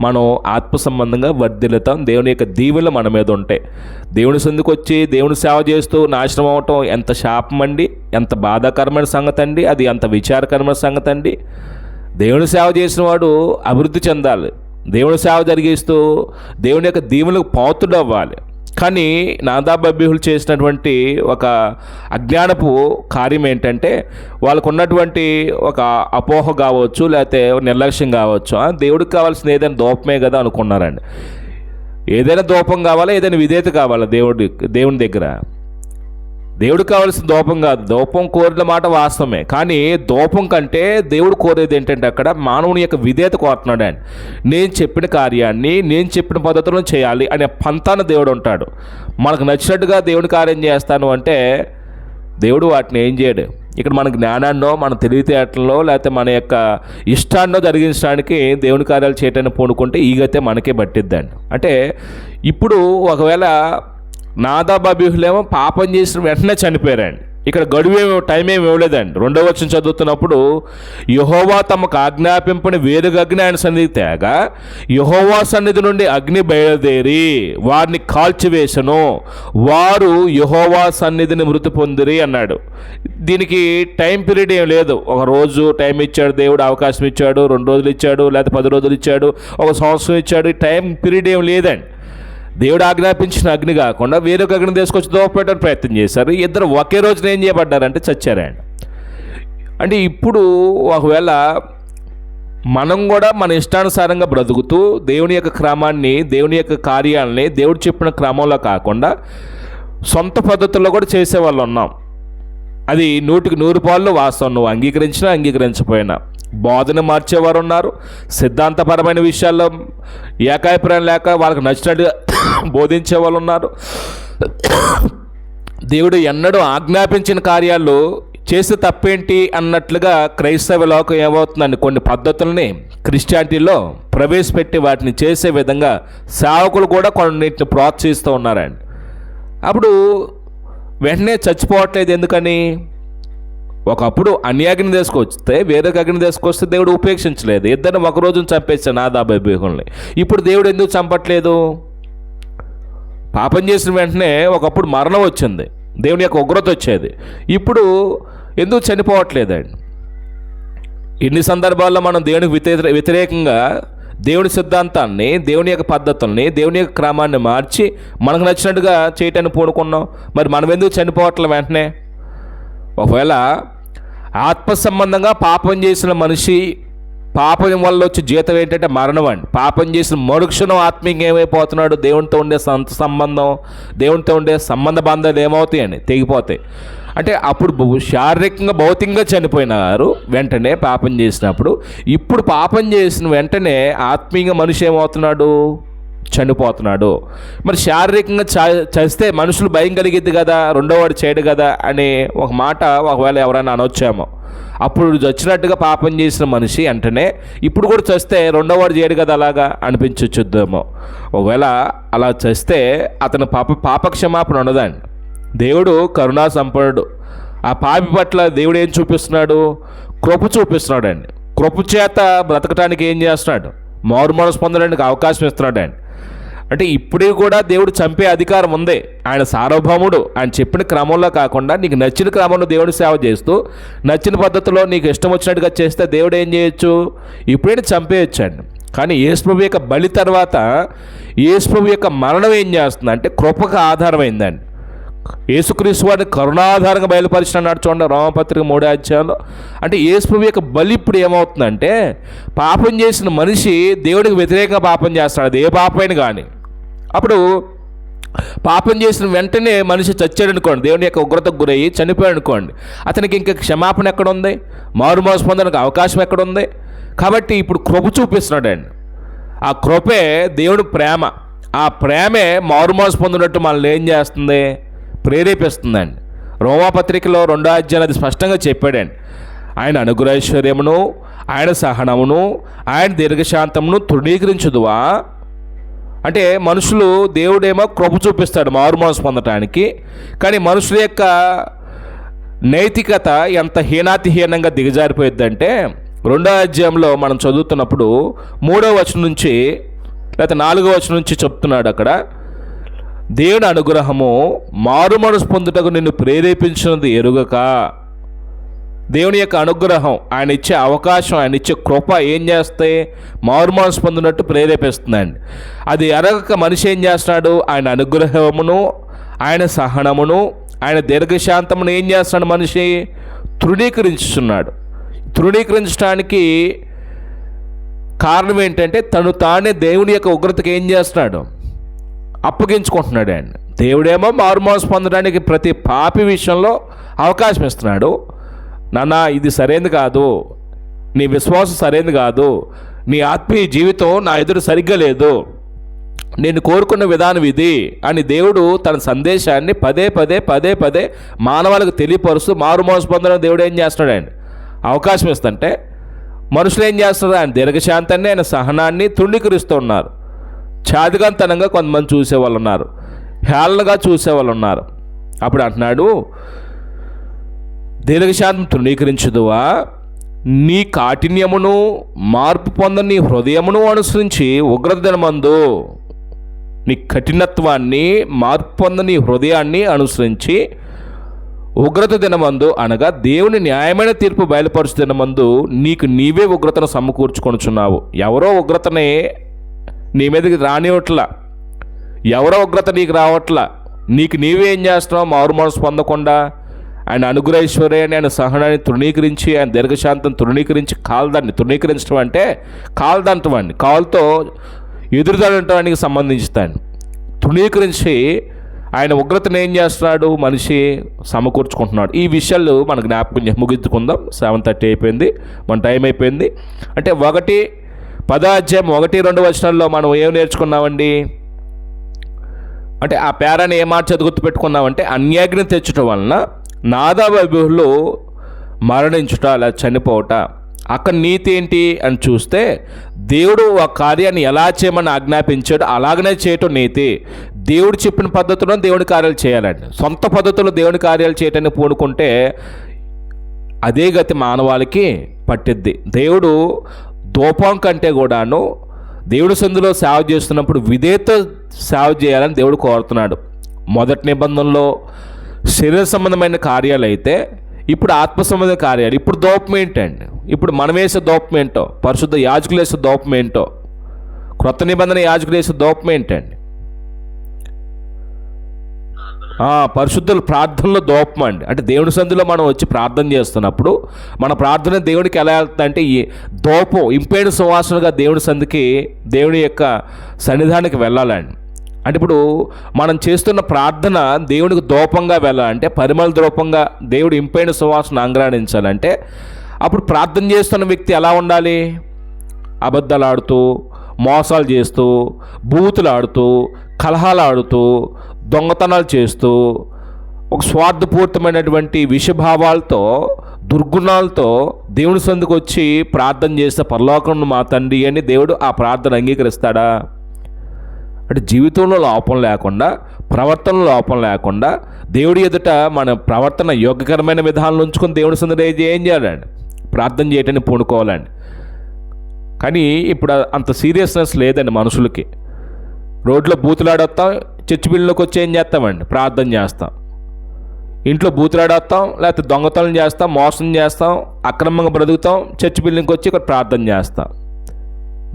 మనం ఆత్మ సంబంధంగా వర్ధిల్లుతాం. దేవుని యొక్క దీవెనలు మన మీద ఉంటాయి. దేవుని సన్నిధికి వచ్చి దేవుని సేవ చేస్తూ నాశనం అవటం ఎంత శాపం అండి, ఎంత బాధాకరమైన సంగతి అండి, అది ఎంత విచారకరమైన సంగతి అండి. దేవుని సేవ చేసిన వాడు అభివృద్ధి చెందాలి, దేవుని సేవ జరిగిస్తూ దేవుని యొక్క దీవెనలకు పాత్రుడు అవ్వాలి. కానీ నాదాబు అబీహులు చేసినటువంటి ఒక అజ్ఞానపు కార్యం ఏంటంటే, వాళ్ళకు ఉన్నటువంటి ఒక అపోహ కావచ్చు, లేకపోతే నిర్లక్ష్యం కావచ్చు. దేవుడికి కావాల్సిన ఏదైనా దూపమే కదా అనుకున్నారండి. ఏదైనా దూపం కావాలా, ఏదైనా విధేయత కావాలా దేవుని దగ్గర? దేవుడికి కావాల్సిన దూపం కాదు. దూపం కోరిన మాట వాస్తవమే, కానీ దూపం కంటే దేవుడు కోరేది ఏంటంటే అక్కడ మానవుని యొక్క విధేయత కోరుతున్నాడు. అండి నేను చెప్పిన కార్యాన్ని నేను చెప్పిన పద్ధతులను చేయాలి అనే పంతాన దేవుడు ఉంటాడు. మనకు నచ్చినట్టుగా దేవుని కార్యం చేస్తాను అంటే దేవుడు వాటిని ఏం చేయడు. ఇక్కడ మన జ్ఞానాన్నో, మన తెలివితేటల్లో, లేకపోతే మన యొక్క ఇష్టాన్నో జరిగించడానికి దేవుని కార్యాలు చేయటాన్ని పూనుకుంటే ఈ గతే మనకే పట్టిద్దండి. అంటే ఇప్పుడు ఒకవేళ నాదాబు అబీహులేమో పాపం చేసిన వెంటనే చనిపోయారండి. ఇక్కడ గడువేమో టైం ఏమి ఇవ్వలేదండి. 2వ వచనం చదువుతున్నప్పుడు, యెహోవా తమకు ఆజ్ఞాపింపని వేరొక అగ్ని ఆయన సన్నిధి తేగా యెహోవా సన్నిధి నుండి అగ్ని బయలుదేరి వారిని కాల్చివేసను, వారు యెహోవా సన్నిధిని మృతి పొందిరి అన్నాడు. దీనికి టైం పీరియడ్ ఏం లేదు. ఒక రోజు టైం ఇచ్చాడు దేవుడు, అవకాశం ఇచ్చాడు, 2 రోజులు ఇచ్చాడు, లేకపోతే 10 రోజులు ఇచ్చాడు, 1 సంవత్సరం ఇచ్చాడు. టైం పీరియడ్ ఏం లేదండి. దేవుడు ఆజ్ఞాపించిన అగ్ని కాకుండా వేరొక అగ్ని తీసుకొచ్చి దోపేయడానికి ప్రయత్నం చేశారు. ఇద్దరు ఒకే రోజున ఏం చేయబడ్డారంటే చచ్చారండి. అంటే ఇప్పుడు ఒకవేళ మనం కూడా మన ఇష్టానుసారంగా బ్రతుకుతూ దేవుని యొక్క క్రమాన్ని, దేవుని యొక్క కార్యాలని దేవుడు చెప్పిన క్రమంలో కాకుండా సొంత పద్ధతుల్లో కూడా చేసేవాళ్ళు ఉన్నాం. అది 100కి 100 వాస్తవం. నువ్వు అంగీకరించినా అంగీకరించకపోయినా బోధన మార్చేవారు ఉన్నారు. సిద్ధాంతపరమైన విషయాల్లో ఏకాభిప్రాయం లేక వాళ్ళకి నచ్చినట్టుగా బోధించే వాళ్ళు ఉన్నారు. దేవుడు ఎన్నడూ ఆజ్ఞాపించిన కార్యాలు చేస్తే తప్పేంటి అన్నట్లుగా క్రైస్తవ లోకం ఏమవుతుందండి, కొన్ని పద్ధతుల్ని క్రిస్టియానిటీలో ప్రవేశపెట్టి వాటిని చేసే విధంగా సేవకులు కూడా కొన్నిటిని ప్రోత్సహిస్తూ ఉన్నారండి. అప్పుడు వెంటనే చచ్చిపోవట్లేదు. ఎందుకని? ఒకప్పుడు అన్యాగ్ని తీసుకొస్తే వేరొక అగ్ని తీసుకొస్తే దేవుడు ఉపేక్షించలేదు. ఇద్దరిని ఒక రోజున చంపేస్తాడు నాదాబు అబీహుల్ని. ఇప్పుడు దేవుడు ఎందుకు చంపట్లేదు? పాపం చేసిన వెంటనే ఒకప్పుడు మరణం వచ్చింది, దేవుని యొక్క ఉగ్రత వచ్చేది. ఇప్పుడు ఎందుకు చనిపోవట్లేదండి? ఇన్ని సందర్భాల్లో మనం దేవునికి వ్యతిరేకంగా దేవుని సిద్ధాంతాన్ని, దేవుని యొక్క పద్ధతుల్ని, దేవుని యొక్క క్రమాన్ని మార్చి మనకు నచ్చినట్టుగా చేయటాన్ని పూనుకున్నాం. మరి మనం ఎందుకు చనిపోవట్లే? వెంటనే ఒకవేళ ఆత్మ సంబంధంగా పాపం చేసిన మనిషి, పాపం వల్ల వచ్చే జీతం ఏంటంటే మరణం అండి. పాపం చేసిన మరుక్షణం ఆత్మీయంగా ఏమైపోతున్నాడు, దేవునితో ఉండే సంబంధం, దేవునితో ఉండే సంబంధ బంధాలు ఏమవుతాయండి, తెగిపోతాయి. అంటే అప్పుడు శారీరకంగా భౌతికంగా చనిపోయినారు వెంటనే పాపం చేసినప్పుడు. ఇప్పుడు పాపం చేసిన వెంటనే ఆత్మీయంగా మనిషి ఏమవుతున్నాడు, చనిపోతున్నాడు. మరి శారీరకంగా చస్తే మనుషులు భయం కలిగిద్ది కదా, రెండోవాడు చేయడు కదా అనే ఒక మాట ఒకవేళ ఎవరైనా అనొచ్చామో, అప్పుడు చచ్చినట్టుగా పాపం చేసిన మనిషి వెంటనే ఇప్పుడు కూడా చస్తే రెండోవాడు చేయడు కదా అలాగా అనిపించొచ్చుద్దేమో. ఒకవేళ అలా చేస్తే అతను పాపక్షమాపణ ఉండదండి. దేవుడు కరుణా సంపన్నుడు. ఆ పాపి పట్ల దేవుడు ఏం చూపిస్తున్నాడు, కృప చూపిస్తున్నాడు అండి. కృప చేత బ్రతకటానికి ఏం చేస్తున్నాడు, మారు మనసు పొందడానికి అవకాశం ఇస్తున్నాడు అండి. అంటే ఇప్పుడే కూడా దేవుడు చంపే అధికారం ఉంది. ఆయన సార్వభౌముడు. ఆయన చెప్పిన క్రమంలో కాకుండా నీకు నచ్చిన క్రమంలో దేవుడి సేవ చేస్తూ నచ్చిన పద్ధతిలో నీకు ఇష్టం వచ్చినట్టుగా చేస్తే దేవుడు ఏం చేయొచ్చు, ఇప్పుడైనా చంపేయచ్చు అండి. కానీ యేసుప్రభు యొక్క బలి తర్వాత యేసుప్రభు యొక్క మరణం ఏం చేస్తుంది అంటే కృపకు ఆధారమైందండి. యేసుక్రీస్తు వారిని కరుణాధారంగా బయలుపరిచినాడు చూడండి రోమపత్రిక 3వ అధ్యాయంలో. అంటే యేసుప్రభు యొక్క బలి ఇప్పుడు ఏమవుతుందంటే పాపం చేసిన మనిషి దేవుడికి వ్యతిరేకంగా పాపం చేస్తున్నాడు, అది ఏ పాపమైనా కానీ. అప్పుడు పాపం చేసిన వెంటనే మనిషి చచ్చాడు అనుకోండి, దేవుని యొక్క ఉగ్రతకు గురయ్యి చనిపోయాడు అనుకోండి, అతనికి ఇంకా క్షమాపణ ఎక్కడుంది, మారు మనసు పొందడానికి అవకాశం ఎక్కడుంది? కాబట్టి ఇప్పుడు కృప చూపిస్తున్నాడు అండి. ఆ కృపే దేవుడి ప్రేమ. ఆ ప్రేమే మారు మనసు పొందినట్టు మనల్ని ఏం చేస్తుంది, ప్రేరేపిస్తుందండి. రోమాపత్రికలో 2వ అధ్యాయం అది స్పష్టంగా చెప్పాడండి. ఆయన అనుగ్రహైశ్వర్యమును, ఆయన సహనమును, ఆయన దీర్ఘశాంతమును తృణీకరించుదువా అంటే మనుషులు, దేవుడేమో కృప చూపిస్తాడు మారు మనసు పొందటానికి. కానీ మనుషుల యొక్క నైతికత ఎంత హీనాతిహీనంగా దిగజారిపోయిద్దంటే 2వ అధ్యాయంలో మనం చదువుతున్నప్పుడు 3వ వచనం నుంచి లేకపోతే 4వ వచనం నుంచి చెప్తున్నాడు. అక్కడ దేవుని అనుగ్రహము మారు మనసు పొందుటకు నిన్ను ప్రేరేపించినది ఎరుగక. దేవుని యొక్క అనుగ్రహం, ఆయన ఇచ్చే అవకాశం, ఆయన ఇచ్చే కృప ఏం చేస్తే మారు మనసు పొందినట్టు ప్రేరేపిస్తుందండి. అది ఎరగక మనిషి ఏం చేస్తున్నాడు, ఆయన అనుగ్రహమును, ఆయన సహనమును, ఆయన దీర్ఘశాంతమును ఏం చేస్తున్నాడు, మనిషి తృణీకరించుతున్నాడు. తృణీకరించడానికి కారణం ఏంటంటే తను తానే దేవుని యొక్క ఉగ్రతకి ఏం చేస్తున్నాడు, అప్పగించుకుంటున్నాడు అండి. దేవుడేమో మారు మనసు పొందడానికి ప్రతి పాపి విషయంలో అవకాశం ఇస్తున్నాడు. నాన్న ఇది సరైనది కాదు, నీ విశ్వాసం సరైనది కాదు, నీ ఆత్మీయ జీవితం నా ఎదురు సరిగ్గా లేదు, నేను కోరుకున్న విధానం ఇది అని దేవుడు తన సందేశాన్ని పదే పదే పదే పదే మానవాళికి తెలియపరుస్తూ మారు మనసు పొందడం దేవుడు ఏం చేస్తున్నాడండి, అవకాశం ఇస్తుంటే మనుషులు ఏం చేస్తున్నారు, ఆయన దీర్ఘశాంతాన్ని, ఆయన సహనాన్ని తృణీకరిస్తూ ఉన్నారు. చాదిగంతనంగా కొంతమంది చూసేవాళ్ళు ఉన్నారు, హేళనగా చూసేవాళ్ళు ఉన్నారు. అప్పుడు అంటున్నాడు, దీర్ఘశాంతం తృణీకరించుదువా, నీ కాఠిన్యమును మార్పు పొందని నీ హృదయమును అనుసరించి ఉగ్రత దినమందు, నీ కఠినత్వాన్ని మార్పు పొందని హృదయాన్ని అనుసరించి ఉగ్రత దినమందు అనగా దేవుని న్యాయమైన తీర్పు బయలుపరుచు దినమందు నీకు నీవే ఉగ్రతను సమకూర్చుకొనుచున్నావు. ఎవరో ఉగ్రతనే నీ మీదకి రానివట్లా, ఎవరో ఉగ్రత నీకు రావట్లా, నీకు నీవే ఏం చేస్తున్నావు, మారు మనసు పొందకుండా ఆయన అనుగ్రహైశ్వర్యాన్ని, ఆయన సహనాన్ని తృణీకరించి, ఆయన దీర్ఘశాంతం తృణీకరించి కాల్దాన్ని, తృణీకరించడం అంటే కాల్దంటవాడిని, కాలుతో ఎదురుదనటానికి సంబంధించుతాను. తృణీకరించి ఆయన ఉగ్రతను ఏం చేస్తున్నాడు, మనిషి సమకూర్చుకుంటున్నాడు. ఈ విషయాలు మన జ్ఞాపకం ముగించుకుందాం. 7:30 అయిపోయింది, మన టైం అయిపోయింది. అంటే 10వ అధ్యాయం 1-2 వచనాల్లో మనం ఏం నేర్చుకున్నామండి అంటే ఆ పేరాన్ని ఏ మాట చదువు పెట్టుకున్నామంటే అన్యాగ్ని తెచ్చటం వలన నాదాబు అబీహులు మరణించుట, అలా చనిపోవట. అక్కడ నీతి ఏంటి అని చూస్తే దేవుడు ఆ కార్యాన్ని ఎలా చేయమని ఆజ్ఞాపించాడు అలాగనే చేయటం నీతి. దేవుడు చెప్పిన పద్ధతిలో దేవుడి కార్యాలు చేయాలండి. సొంత పద్ధతిలో దేవుడి కార్యాలు చేయటానికి పూనుకుంటే అదే గతి మానవాళికి పట్టిద్ది. దేవుడు ధూపం కంటే కూడాను దేవుడి సందులో సేవ చేస్తున్నప్పుడు విధేయత సేవ చేయాలని దేవుడు కోరుతున్నాడు. మొదటి నిబంధనలో శరీర సంబంధమైన కార్యాలు అయితే ఇప్పుడు ఆత్మ సంబంధ కార్యాలు. ఇప్పుడు ధూపం ఏంటండి, ఇప్పుడు మనం వేసే ధూపం ఏంటో, పరిశుద్ధ యాజకులు వేసే ధూపం ఏంటో, క్రొత్త నిబంధన యాజకులు వేసే ధూపం ఏంటండి? పరిశుద్ధుల ప్రార్థనలో దోపం అండి. అంటే దేవుని సంధిలో మనం వచ్చి ప్రార్థన చేస్తున్నప్పుడు మన ప్రార్థన దేవుడికి ఎలా వెళ్తుందంటే ఈ దోపం ఇంపైన సువాసనగా దేవుని సంధికి, దేవుని యొక్క సన్నిధానికి వెళ్ళాలండి. అంటే ఇప్పుడు మనం చేస్తున్న ప్రార్థన దేవునికి దోపంగా వెళ్ళాలంటే, పరిమళ దూపంగా దేవుడు ఇంపైన సువాసన అంగరాణించాలంటే, అప్పుడు ప్రార్థన చేస్తున్న వ్యక్తి ఎలా ఉండాలి? అబద్ధాలు ఆడుతూ, మోసాలు చేస్తూ, బూతులు ఆడుతూ, కలహాలు ఆడుతూ, దొంగతనాలు చేస్తూ, ఒక స్వార్థపూరితమైనటువంటి విషభావాలతో, దుర్గుణాలతో దేవుని సందుకు వచ్చి ప్రార్థన చేస్తే పరలోకం మా తండ్రి అని దేవుడు ఆ ప్రార్థన అంగీకరిస్తాడా? అంటే జీవితంలో లోపం లేకుండా, ప్రవర్తనలో లోపం లేకుండా, దేవుడి ఎదుట మన ప్రవర్తన యోగ్యకరమైన విధానాలు ఉంచుకొని దేవుని సందులో ఏం చేయాలండి? ప్రార్థన చేయటానికి పూనుకోవాలండి. కానీ ఇప్పుడు అంత సీరియస్నెస్ లేదండి మనుషులకి. రోడ్లో బూతులాడొస్తాం, చర్చి బిల్లులోకి వచ్చి ఏం చేస్తామండి? ప్రార్థన చేస్తాం. ఇంట్లో బూతులాడొస్తాం, లేకపోతే దొంగతనం చేస్తాం, మోసం చేస్తాం, అక్రమంగా బ్రతుకుతాం, చర్చి బిల్లుకి వచ్చి ఇక్కడ ప్రార్థన చేస్తాం.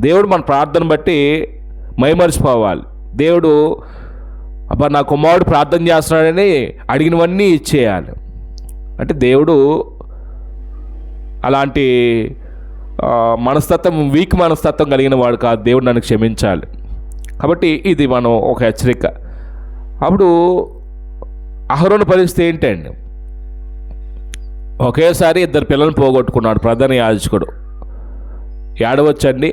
దేవుడు మన ప్రార్థన బట్టి మైమరిచిపోవాలి. దేవుడు అబ్బా నా కుమారుడు ప్రార్థన చేస్తున్నాడని అడిగినవన్నీ ఇచ్చేయాలి. అంటే దేవుడు అలాంటి మనస్తత్వం, వీక్ మనస్తత్వం కలిగిన వాడు కాదు. దేవుడు నన్ను క్షమించాలి. కాబట్టి ఇది మనం ఒక హెచ్చరిక. అప్పుడు అహరోను పరిస్థితి ఏంటండి? ఒకేసారి 2 పిల్లలను పోగొట్టుకున్నాడు ప్రధాన యాజకుడు. ఏడవచ్చండి?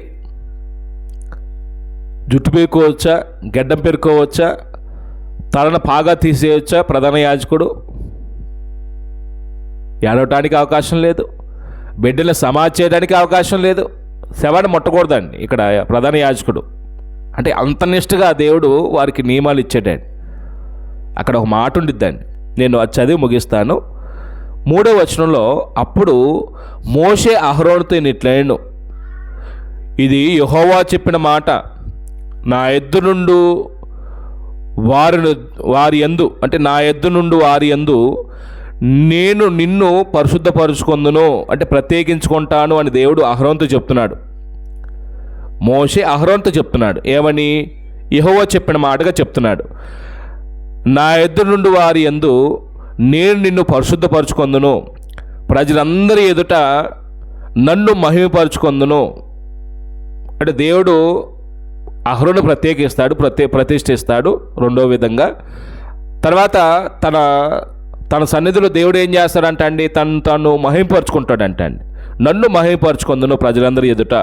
జుట్టు పెరుకోవచ్చా? గడ్డం పెరుకోవచ్చా? తలను పాగా తీసేయవచ్చా ప్రధాన యాజకుడు? ఏడవటానికి అవకాశం లేదు. బిడ్డలను సమాధి చేయడానికి అవకాశం లేదు. శవాన్ని ముట్టకూడదండి ఇక్కడ ప్రధాన యాజకుడు. అంటే అంత నిష్ఠగా దేవుడు వారికి నియమాలు ఇచ్చాడండి. అక్కడ ఒక మాట ఉండిద్దండి, నేను అది చదివి ముగిస్తాను. 3వ వచనంలో, అప్పుడు మోషే అహరోనుతో ఇట్లనెను, ఇది యెహోవా చెప్పిన మాట, నా ఎద్దు నుండు వారి యందు, అంటే నా ఎద్దు నుండి వారి యందు నేను నిన్ను పరిశుద్ధపరుచుకొందును, అంటే ప్రత్యేకించుకుంటాను అని దేవుడు అహరోనుతో చెప్తున్నాడు. మోషే అహరోనుతో చెప్తున్నాడు. ఏమని? యెహోవా చెప్పిన మాటగా చెప్తున్నాడు. నా ఎద్దు నుండి వారి యందు నేను నిన్ను పరిశుద్ధపరుచుకొందును, ప్రజలందరి ఎదుట నన్ను మహిమపరుచుకొందును. అంటే దేవుడు అహరోను ప్రత్యేకిస్తాడు, ప్రతిష్ఠిస్తాడు. రెండో విధంగా తర్వాత తన సన్నిధిలో దేవుడు ఏం చేస్తాడంట అండి? తను మహిమపరుచుకుంటాడంట అండి. నన్ను మహిమపరుచుకొందును ప్రజలందరి ఎదుట.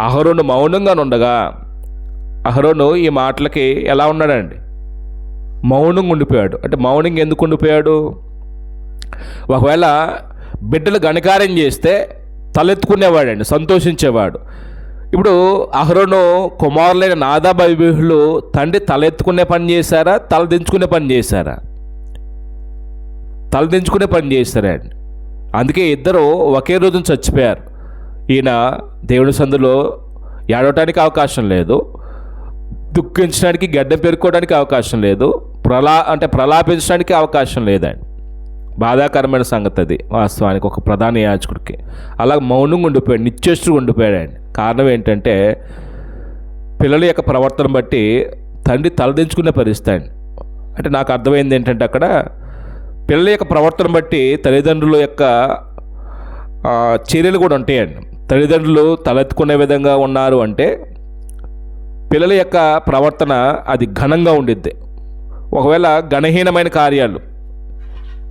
అహరోను మౌనంగా ఉండగా, అహరోను ఈ మాటలకి ఎలా ఉన్నాడండి? మౌనంగా ఉండిపోయాడు. అంటే మౌనంగా ఎందుకు ఉండిపోయాడు? ఒకవేళ బిడ్డలు ఘనకార్యం చేస్తే తలెత్తుకునేవాడండి, సంతోషించేవాడు. ఇప్పుడు అహరోను కుమారులైన నాదాబు అబీహులు తండ్రి తలెత్తుకునే పని చేశారా, తలదించుకునే పని చేశారా? తలదించుకునే పని చేస్తారండి. అందుకే ఇద్దరు ఒకే రోజున చచ్చిపోయారు. ఈయన దేవుని సందులో ఏడవటానికి అవకాశం లేదు, దుఃఖించడానికి, గడ్డం పెరుక్కోవడానికి అవకాశం లేదు, ప్రలాపించడానికి అవకాశం లేదండి. బాధాకరమైన సంగతి అది వాస్తవానికి ఒక ప్రధాన యాజకుడికి. అలా మౌనంగా ఉండిపోయాడు, నిశ్చేష్టుగా ఉండిపోయాడు. కారణం ఏంటంటే పిల్లల యొక్క ప్రవర్తన బట్టి తండ్రి తలదించుకునే పరిస్థితి అండి. అంటే నాకు అర్థమైంది ఏంటంటే అక్కడ పిల్లల యొక్క ప్రవర్తన బట్టి తల్లిదండ్రుల యొక్క చర్యలు కూడా ఉంటాయండి. తల్లిదండ్రులు తలెత్తుకునే విధంగా ఉన్నారు అంటే పిల్లల యొక్క ప్రవర్తన అది ఘనంగా ఉండిద్ది. ఒకవేళ ఘనహీనమైన కార్యాలు,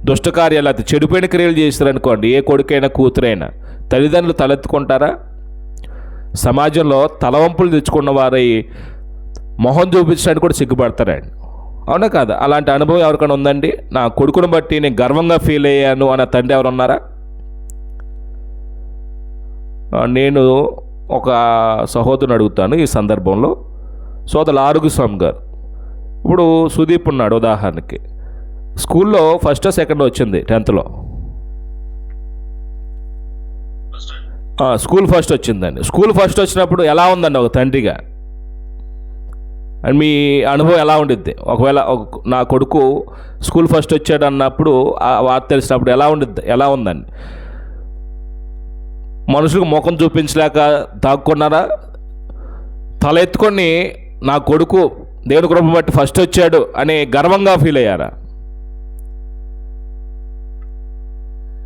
దుష్ట కార్యాలు, అది చెడిపోయిన క్రియలు చేస్తారనుకోండి, ఏ కొడుకైనా కూతురైనా తల్లిదండ్రులు తలెత్తుకుంటారా? సమాజంలో తలవంపులు తెచ్చుకున్న వారి మొహం చూపించడానికి కూడా సిగ్గుపడతారండి. అవునా కాదా? అలాంటి అనుభవం ఎవరికైనా ఉందండి? నా కొడుకును బట్టి నేను గర్వంగా ఫీల్ అయ్యాను అన్న తండ్రి ఎవరున్నారా? నేను ఒక సహోదరుని అడుగుతాను ఈ సందర్భంలో. సోదరులు ఆరోగ్యస్వామి గారు, ఇప్పుడు సుదీప్ ఉన్నాడు ఉదాహరణకి, స్కూల్లో ఫస్ట్ సెకండ్ వచ్చింది 10th స్కూల్ ఫస్ట్ వచ్చిందండి. స్కూల్ ఫస్ట్ వచ్చినప్పుడు ఎలా ఉందండి ఒక తండ్రిగా? అండ్ మీ అనుభవం ఎలా ఉండిద్ది? ఒకవేళ నా కొడుకు స్కూల్ ఫస్ట్ వచ్చాడు అన్నప్పుడు ఆ వార్త తెలిసినప్పుడు ఎలా ఉందండి? మనుషులకు ముఖం చూపించలేక దాక్కున్నారా? తల ఎత్తుకొని నా కొడుకు దేవుని కృప బట్టి ఫస్ట్ వచ్చాడు అనే గర్వంగా ఫీల్ అయ్యారా?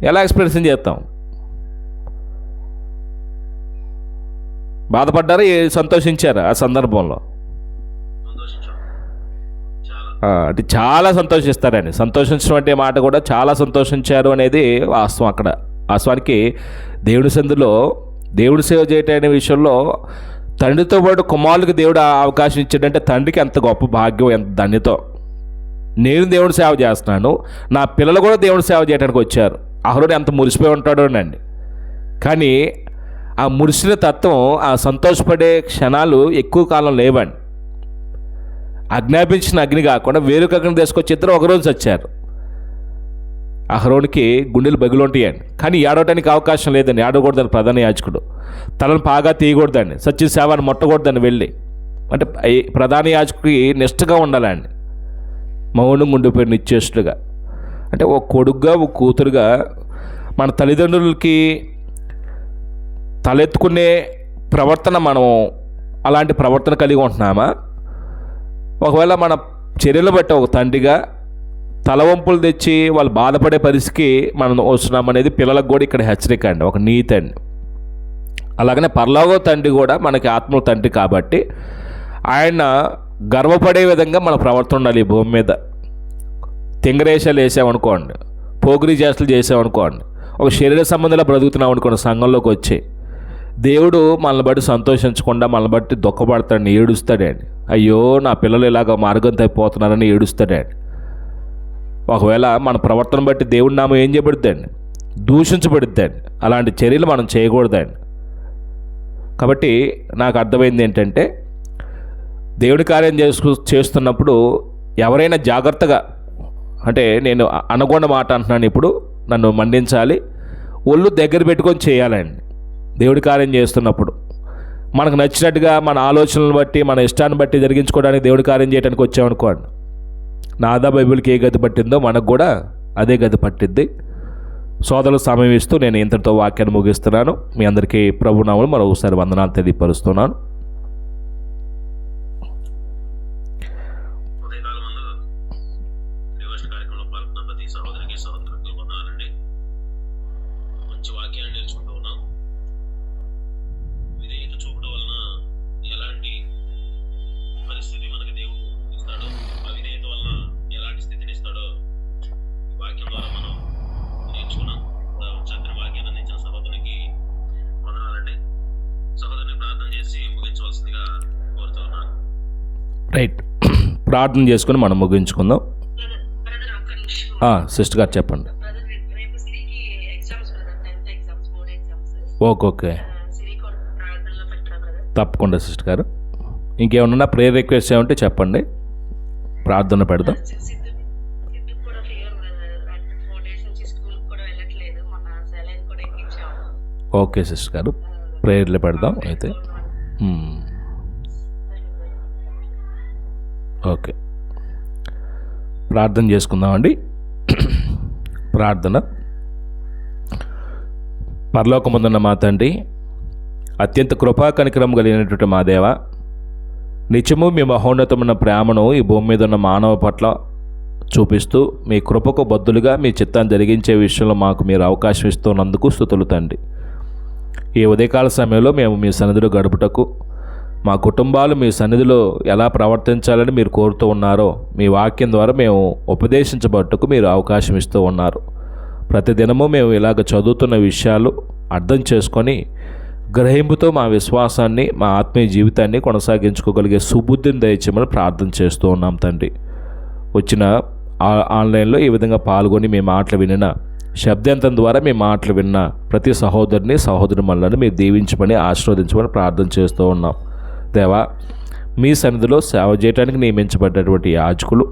ఎలా ఎక్స్ప్రెషన్ చేస్తాం? బాధపడ్డారా, సంతోషించారా ఆ సందర్భంలో? అంటే చాలా సంతోషిస్తారండి. సంతోషించడం అంటే మాట కూడా చాలా సంతోషించారు అనేది వాస్తవం. అక్కడ వాస్తవానికి దేవుడి సందులో దేవుడి సేవ చేయటం అనే విషయంలో తండ్రితో పాటు కుమారుడికి దేవుడు అవకాశం ఇచ్చాడంటే తండ్రికి ఎంత గొప్ప భాగ్యం, ఎంత ధన్యతో. నేను దేవుడి సేవ చేస్తున్నాను, నా పిల్లలు కూడా దేవుడి సేవ చేయడానికి వచ్చారు. అహరోను ఎంత మురిసిపోయి ఉంటాడో అండి. కానీ ఆ మురిసిన తత్వం, ఆ సంతోషపడే క్షణాలు ఎక్కువ కాలం లేవండి. ఆజ్ఞాపించిన అగ్ని కాకుండా వేరొక అగ్ని తీసుకొచ్చి ఇద్దరు ఒకరోజు చచ్చారు. అహరోనికి గుండెలు బగిలుంటాయండి. కానీ ఏడవటానికి అవకాశం లేదండి. ఏడవకూడదని ప్రధాన యాజకుడు. తలను పాగా తీయకూడదండి. సత్య సేవను ముట్టకూడదని వెళ్ళి, అంటే ప్రధాన యాజకుడికి నిష్ఠగా ఉండాలండి. మౌనం ఉండిపోయి నిశ్చేష్టుగా. అంటే ఒక కొడుకుగా ఒక కూతురుగా మన తల్లిదండ్రులకి తలెత్తుకునే ప్రవర్తన, మనం అలాంటి ప్రవర్తన కలిగి ఉంటున్నామా? ఒకవేళ మన చర్యలు బట్టి ఒక తండ్రిగా తలవంపులు తెచ్చి వాళ్ళు బాధపడే పరిస్థితికి మనం వస్తున్నామనేది పిల్లలకు కూడా ఇక్కడ హెచ్చరిక అండి, ఒక నీతి అండి. అలాగనే పరలోక తండ్రి కూడా మనకి ఆత్మ తండ్రి కాబట్టి ఆయన గర్వపడే విధంగా మన ప్రవర్తన ఉండాలి. ఈ భూమి మీద తింగరేషాలు వేసామనుకోండి, పోగిరి చేష్టలు చేసామనుకోండి, ఒక శరీర సంబంధంలో బ్రతుకుతున్నాం అనుకోండి, సంఘంలోకి వచ్చి దేవుడు మనల్ని బట్టి సంతోషించకుండా మనల్ని బట్టి దుఃఖపడతాడని, ఏడుస్తాడండి. అయ్యో నా పిల్లలు ఇలాగ మార్గం తప్పిపోతున్నారని ఏడుస్తాడండి. ఒకవేళ మన ప్రవర్తన బట్టి దేవుడి నామం ఏం చేయబడుద్దండి? దూషించబడుద్దండి. అలాంటి చర్యలు మనం చేయకూడదండి. కాబట్టి నాకు అర్థమైంది ఏంటంటే, దేవుడి కార్యం చేస్తున్నప్పుడు ఎవరైనా జాగ్రత్తగా, అంటే నేను అనగొండ మాట అంటున్నాను, ఇప్పుడు నన్ను మండించాలి, ఒళ్ళు దగ్గర పెట్టుకొని చేయాలండి. దేవుడి కార్యం చేస్తున్నప్పుడు మనకు నచ్చినట్టుగా మన ఆలోచనలను బట్టి మన ఇష్టాన్ని బట్టి జరిగించుకోవడానికి దేవుడి కార్యం చేయడానికి వచ్చామనుకోండి, నాదా బైబిల్కి ఏ గతి పట్టిందో మనకు కూడా అదే గతి పట్టిద్ది. సోదరులు సమయం ఇస్తూ నేను ఇంతటితో వాక్యాన్ని ముగిస్తున్నాను. మీ అందరికీ ప్రభునామములు మరొకసారి వందనాలు తెలియపరుస్తున్నాను. రైట్, ప్రార్థన చేసుకుని మనం ముగించుకుందాం. సిస్టర్ గారు చెప్పండి. ఓకే, తప్పకుండా సిస్టర్ గారు. ఇంకేమన్నా ప్రేయర్ రిక్వెస్ట్ ఏమంటే చెప్పండి, ప్రార్థన పెడదాం. ఓకే సిస్టర్ గారు, ప్రేయర్లో పెడదాం అయితే. ఓకే, ప్రార్థన చేసుకుందామండి. ప్రార్థన. పరలోకమందున్న మా తండ్రి, అత్యంత కృపా కనికరం కలిగినటువంటి మా దేవ, నిత్యము మీ మహోన్నతమైన ప్రేమను ఈ భూమి మీద ఉన్న మానవ పట్ల చూపిస్తూ మీ కృపకు బద్దులుగా మీ చిత్తాన్ని జరిగించే విషయంలో మాకు మీరు అవకాశం ఇస్తున్నందుకు స్తుతులు తండ్రి. ఈ ఉదయకాల సమయంలో మేము మీ సన్నిధిలో గడుపుటకు, మా కుటుంబాలు మీ సన్నిధిలో ఎలా ప్రవర్తించాలని మీరు కోరుతూ ఉన్నారో మీ వాక్యం ద్వారా మేము ఉపదేశించబట్టుకు మీరు అవకాశం ఇస్తూ ఉన్నారు. ప్రతిదినము మేము ఇలాగ చదువుతున్న విషయాలు అర్థం చేసుకొని గ్రహింపుతో మా విశ్వాసాన్ని, మా ఆత్మీయ జీవితాన్ని కొనసాగించుకోగలిగే సుబుద్ధిని దయచేయమని ప్రార్థన చేస్తూ ఉన్నాం తండ్రి. వచ్చిన ఆన్లైన్లో ఈ విధంగా పాల్గొని మీ మాటలు వినిన, శబ్దాంతం ద్వారా మీ మాటలు విన్న ప్రతి సహోదరుని సహోదరుమల్లను మీరు దీవించమని, ఆశీర్వదించమని ప్రార్థన చేస్తూ ఉన్నాం. దేవా, మీ సన్నిధిలో సేవ చేయడానికి నియమించబడ్డటువంటి యాజకులు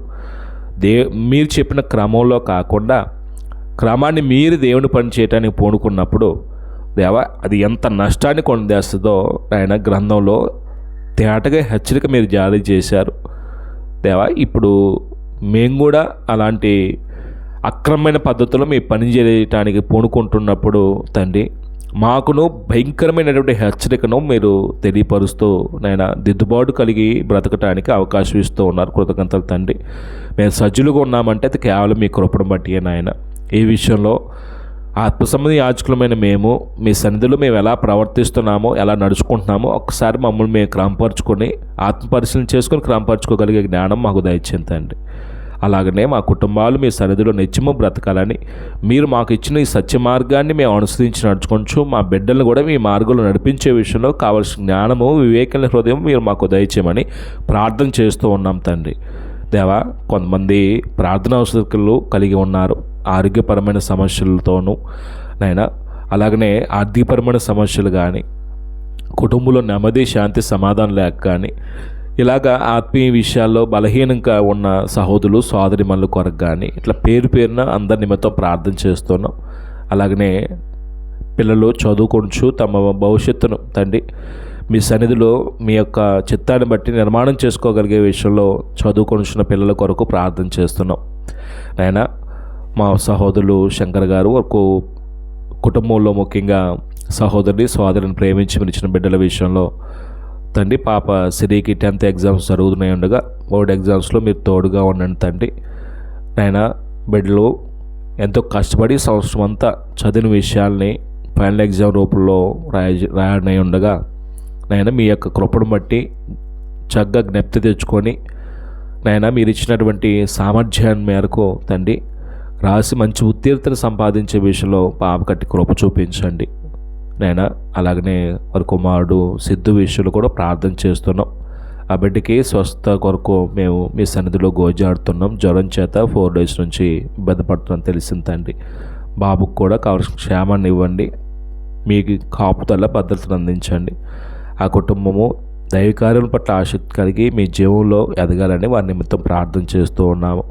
మీరు చెప్పిన క్రమంలో కాకుండా క్రమాన్ని మీరు దేవుని పని చేయడానికి పూనుకున్నప్పుడు దేవా, అది ఎంత నష్టాన్ని కొందేస్తుందో ఆయన గ్రంథంలో తేటగా హెచ్చరిక మీరు జారీ చేశారు. దేవా, ఇప్పుడు మేము కూడా అలాంటి అక్రమమైన పద్ధతుల్లో మీ పని చేయడానికి పూనుకుంటున్నప్పుడు తండ్రి, మాకును భయంకరమైనటువంటి హెచ్చరికను మీరు తెలియపరుస్తూ నాయన దిద్దుబాటు కలిగి బ్రతకటానికి అవకాశం ఇస్తూ ఉన్నారు. కృతజ్ఞతలు తండ్రి. మేము సజ్జులుగా ఉన్నామంటే అది కేవలం మీ కృపను బట్టి నాయన. ఈ విషయంలో ఆత్మసంబంధి యాజకులమైన మేము మీ సన్నిధిలో మేము ఎలా ప్రవర్తిస్తున్నామో, ఎలా నడుచుకుంటున్నామో ఒక్కసారి మమ్మల్ని మేము క్రమపరుచుకొని ఆత్మపరిశీలన చేసుకొని క్రమపరుచుకోగలిగే జ్ఞానం మాకు దయచేయండి. అలాగనే మా కుటుంబాలు మీ సన్నిధిలో నిత్యము బ్రతకాలని, మీరు మాకు ఇచ్చిన ఈ సత్య మార్గాన్ని మేము అనుసరించి నడుచుకోవచ్చు, మా బిడ్డలను కూడా మీ మార్గంలో నడిపించే విషయంలో కావలసిన జ్ఞానము, వివేకమైన హృదయం మీరు మాకు దయచేయమని ప్రార్థన చేస్తూ ఉన్నాం తండ్రి. దేవా, కొంతమంది ప్రార్థన అవసరాలు కలిగి ఉన్నారు, ఆరోగ్యపరమైన సమస్యలతోనూ నైనా, అలాగనే ఆర్థికపరమైన సమస్యలు కానీ, కుటుంబంలో నెమ్మది శాంతి సమాధానం లేక కానీ, ఇలాగా ఆత్మీయ విషయాల్లో బలహీనంగా ఉన్న సహోదరులు సోదరిమణుల కొరకు కానీ ఇట్లా పేరున అందరి నిమిత్తం ప్రార్థన చేస్తున్నాం. అలాగనే పిల్లలు చదువుకొంచు తమ భవిష్యత్తును తండ్రి మీ సన్నిధిలో మీ యొక్క చిత్తాన్ని బట్టి నిర్మాణం చేసుకోగలిగే విషయంలో చదువుకొంచున్న పిల్లల కొరకు ప్రార్థన చేస్తున్నాం. నాయనా, మా సహోదరులు శంకర్ గారు వరకు కుటుంబంలో ముఖ్యంగా సోదరిని ప్రేమించి మరిచిన బిడ్డల విషయంలో తండ్రి, పాప సిరికి 10th ఎగ్జామ్స్ జరుగుతున్నాయి ఉండగా బోర్డ్ ఎగ్జామ్స్లో మీరు తోడుగా ఉండండి తండ్రి. నాయనా, బిడ్డలు ఎంతో కష్టపడి సంవత్సరం అంతా చదివిన విషయాల్ని ఫైనల్ ఎగ్జామ్ రూపంలో రాయడై ఉండగా నాయనా, మీ యొక్క కృపను బట్టి చక్కగా జ్ఞప్తి తెచ్చుకొని నాయనా, మీరు ఇచ్చినటువంటి సామర్థ్యాన్ని మేరకు తండ్రి రాసి మంచి ఉత్తీర్ణతను సంపాదించే విషయంలో పాప కట్టి కృప చూపించండి నాయనా. అలాగనే వారి కుమారుడు సిద్ధు విషయంలో కూడా ప్రార్థన చేస్తున్నాం. ఆ బిడ్డకి స్వస్థత కొరకు మేము మీ సన్నిధిలో గోజాడుతున్నాం. జ్వరం చేత 4 days నుంచి ఇబ్బంది పడుతున్నాం తెలిసింది తండ్రి. బాబుకు కూడా కావలసిన క్షేమాన్ని ఇవ్వండి, మీకు కాపుదల భద్రతను అందించండి. ఆ కుటుంబము దైవకార్యం పట్ల ఆసక్తి కలిగి మీ జీవంలో ఎదగాలని వారి నిమిత్తం ప్రార్థన చేస్తూ ఉన్నాము.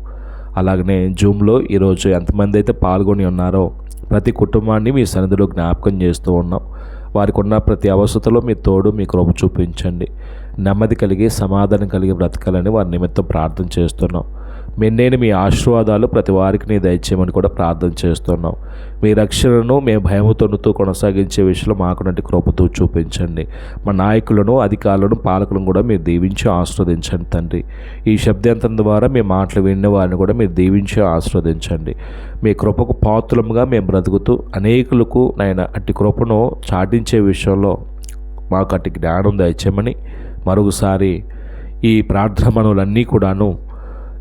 అలాగనే జూమ్లో ఈరోజు ఎంతమంది అయితే పాల్గొని ఉన్నారో ప్రతి కుటుంబాన్ని మీ సన్నిధిలో జ్ఞాపకం చేస్తూ ఉన్నాం. వారికి ఉన్న ప్రతి అవసరతలో మీ తోడు, మీ కృప చూపించండి. నెమ్మది కలిగి సమాధానం కలిగి బ్రతకాలని వారి నిమిత్తం ప్రార్థన చేస్తున్నాం. మెండైన మీ ఆశీర్వాదాలు ప్రతి వారికి నీ దయచేయమని కూడా ప్రార్థన చేస్తున్నాం. మీ రక్షణను మేము భయముతోనుతూ కొనసాగించే విషయంలో మాకునంటి కృపతో చూపించండి. మా నాయకులను, అధికారులను, పాలకులను కూడా మీరు దీవించి ఆశీర్వదించండి తండ్రి. ఈ శబ్దాంతం ద్వారా మీ మాటలు విన్న వారిని కూడా మీరు దీవించి ఆశీర్వదించండి. మీ కృపకు పాత్రలుగా మేము బ్రతుకుతూ అనేకులకు నాయన అట్టి కృపను చాటించే విషయంలో మాకు అట్టి జ్ఞానం దయచేయమని మరొకసారి ఈ ప్రార్థన మనవులన్నీ కూడాను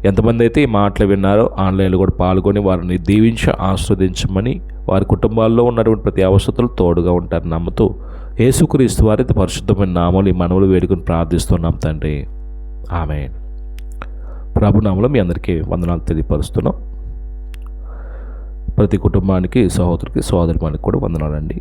ఎంతమంది అయితే ఈ మాటలు విన్నారో ఆన్లైన్లో కూడా పాల్గొని వారిని దీవించి ఆస్వాదించమని, వారి కుటుంబాల్లో ఉన్నటువంటి ప్రతి అవసరతలు తోడుగా ఉంటారని నమ్ముతూ యేసుక్రీస్తు వారి పరిశుద్ధమైన నామములు ఈ మనవులు వేడుకొని ప్రార్థిస్తున్నాం తండ్రి. ఆమేన్. ప్రభునామములో మీ అందరికీ వందనాలు తెలియపరుస్తున్నాం. ప్రతి కుటుంబానికి, సహోదరికి, సోదరిమానికి కూడా వందనాలండి.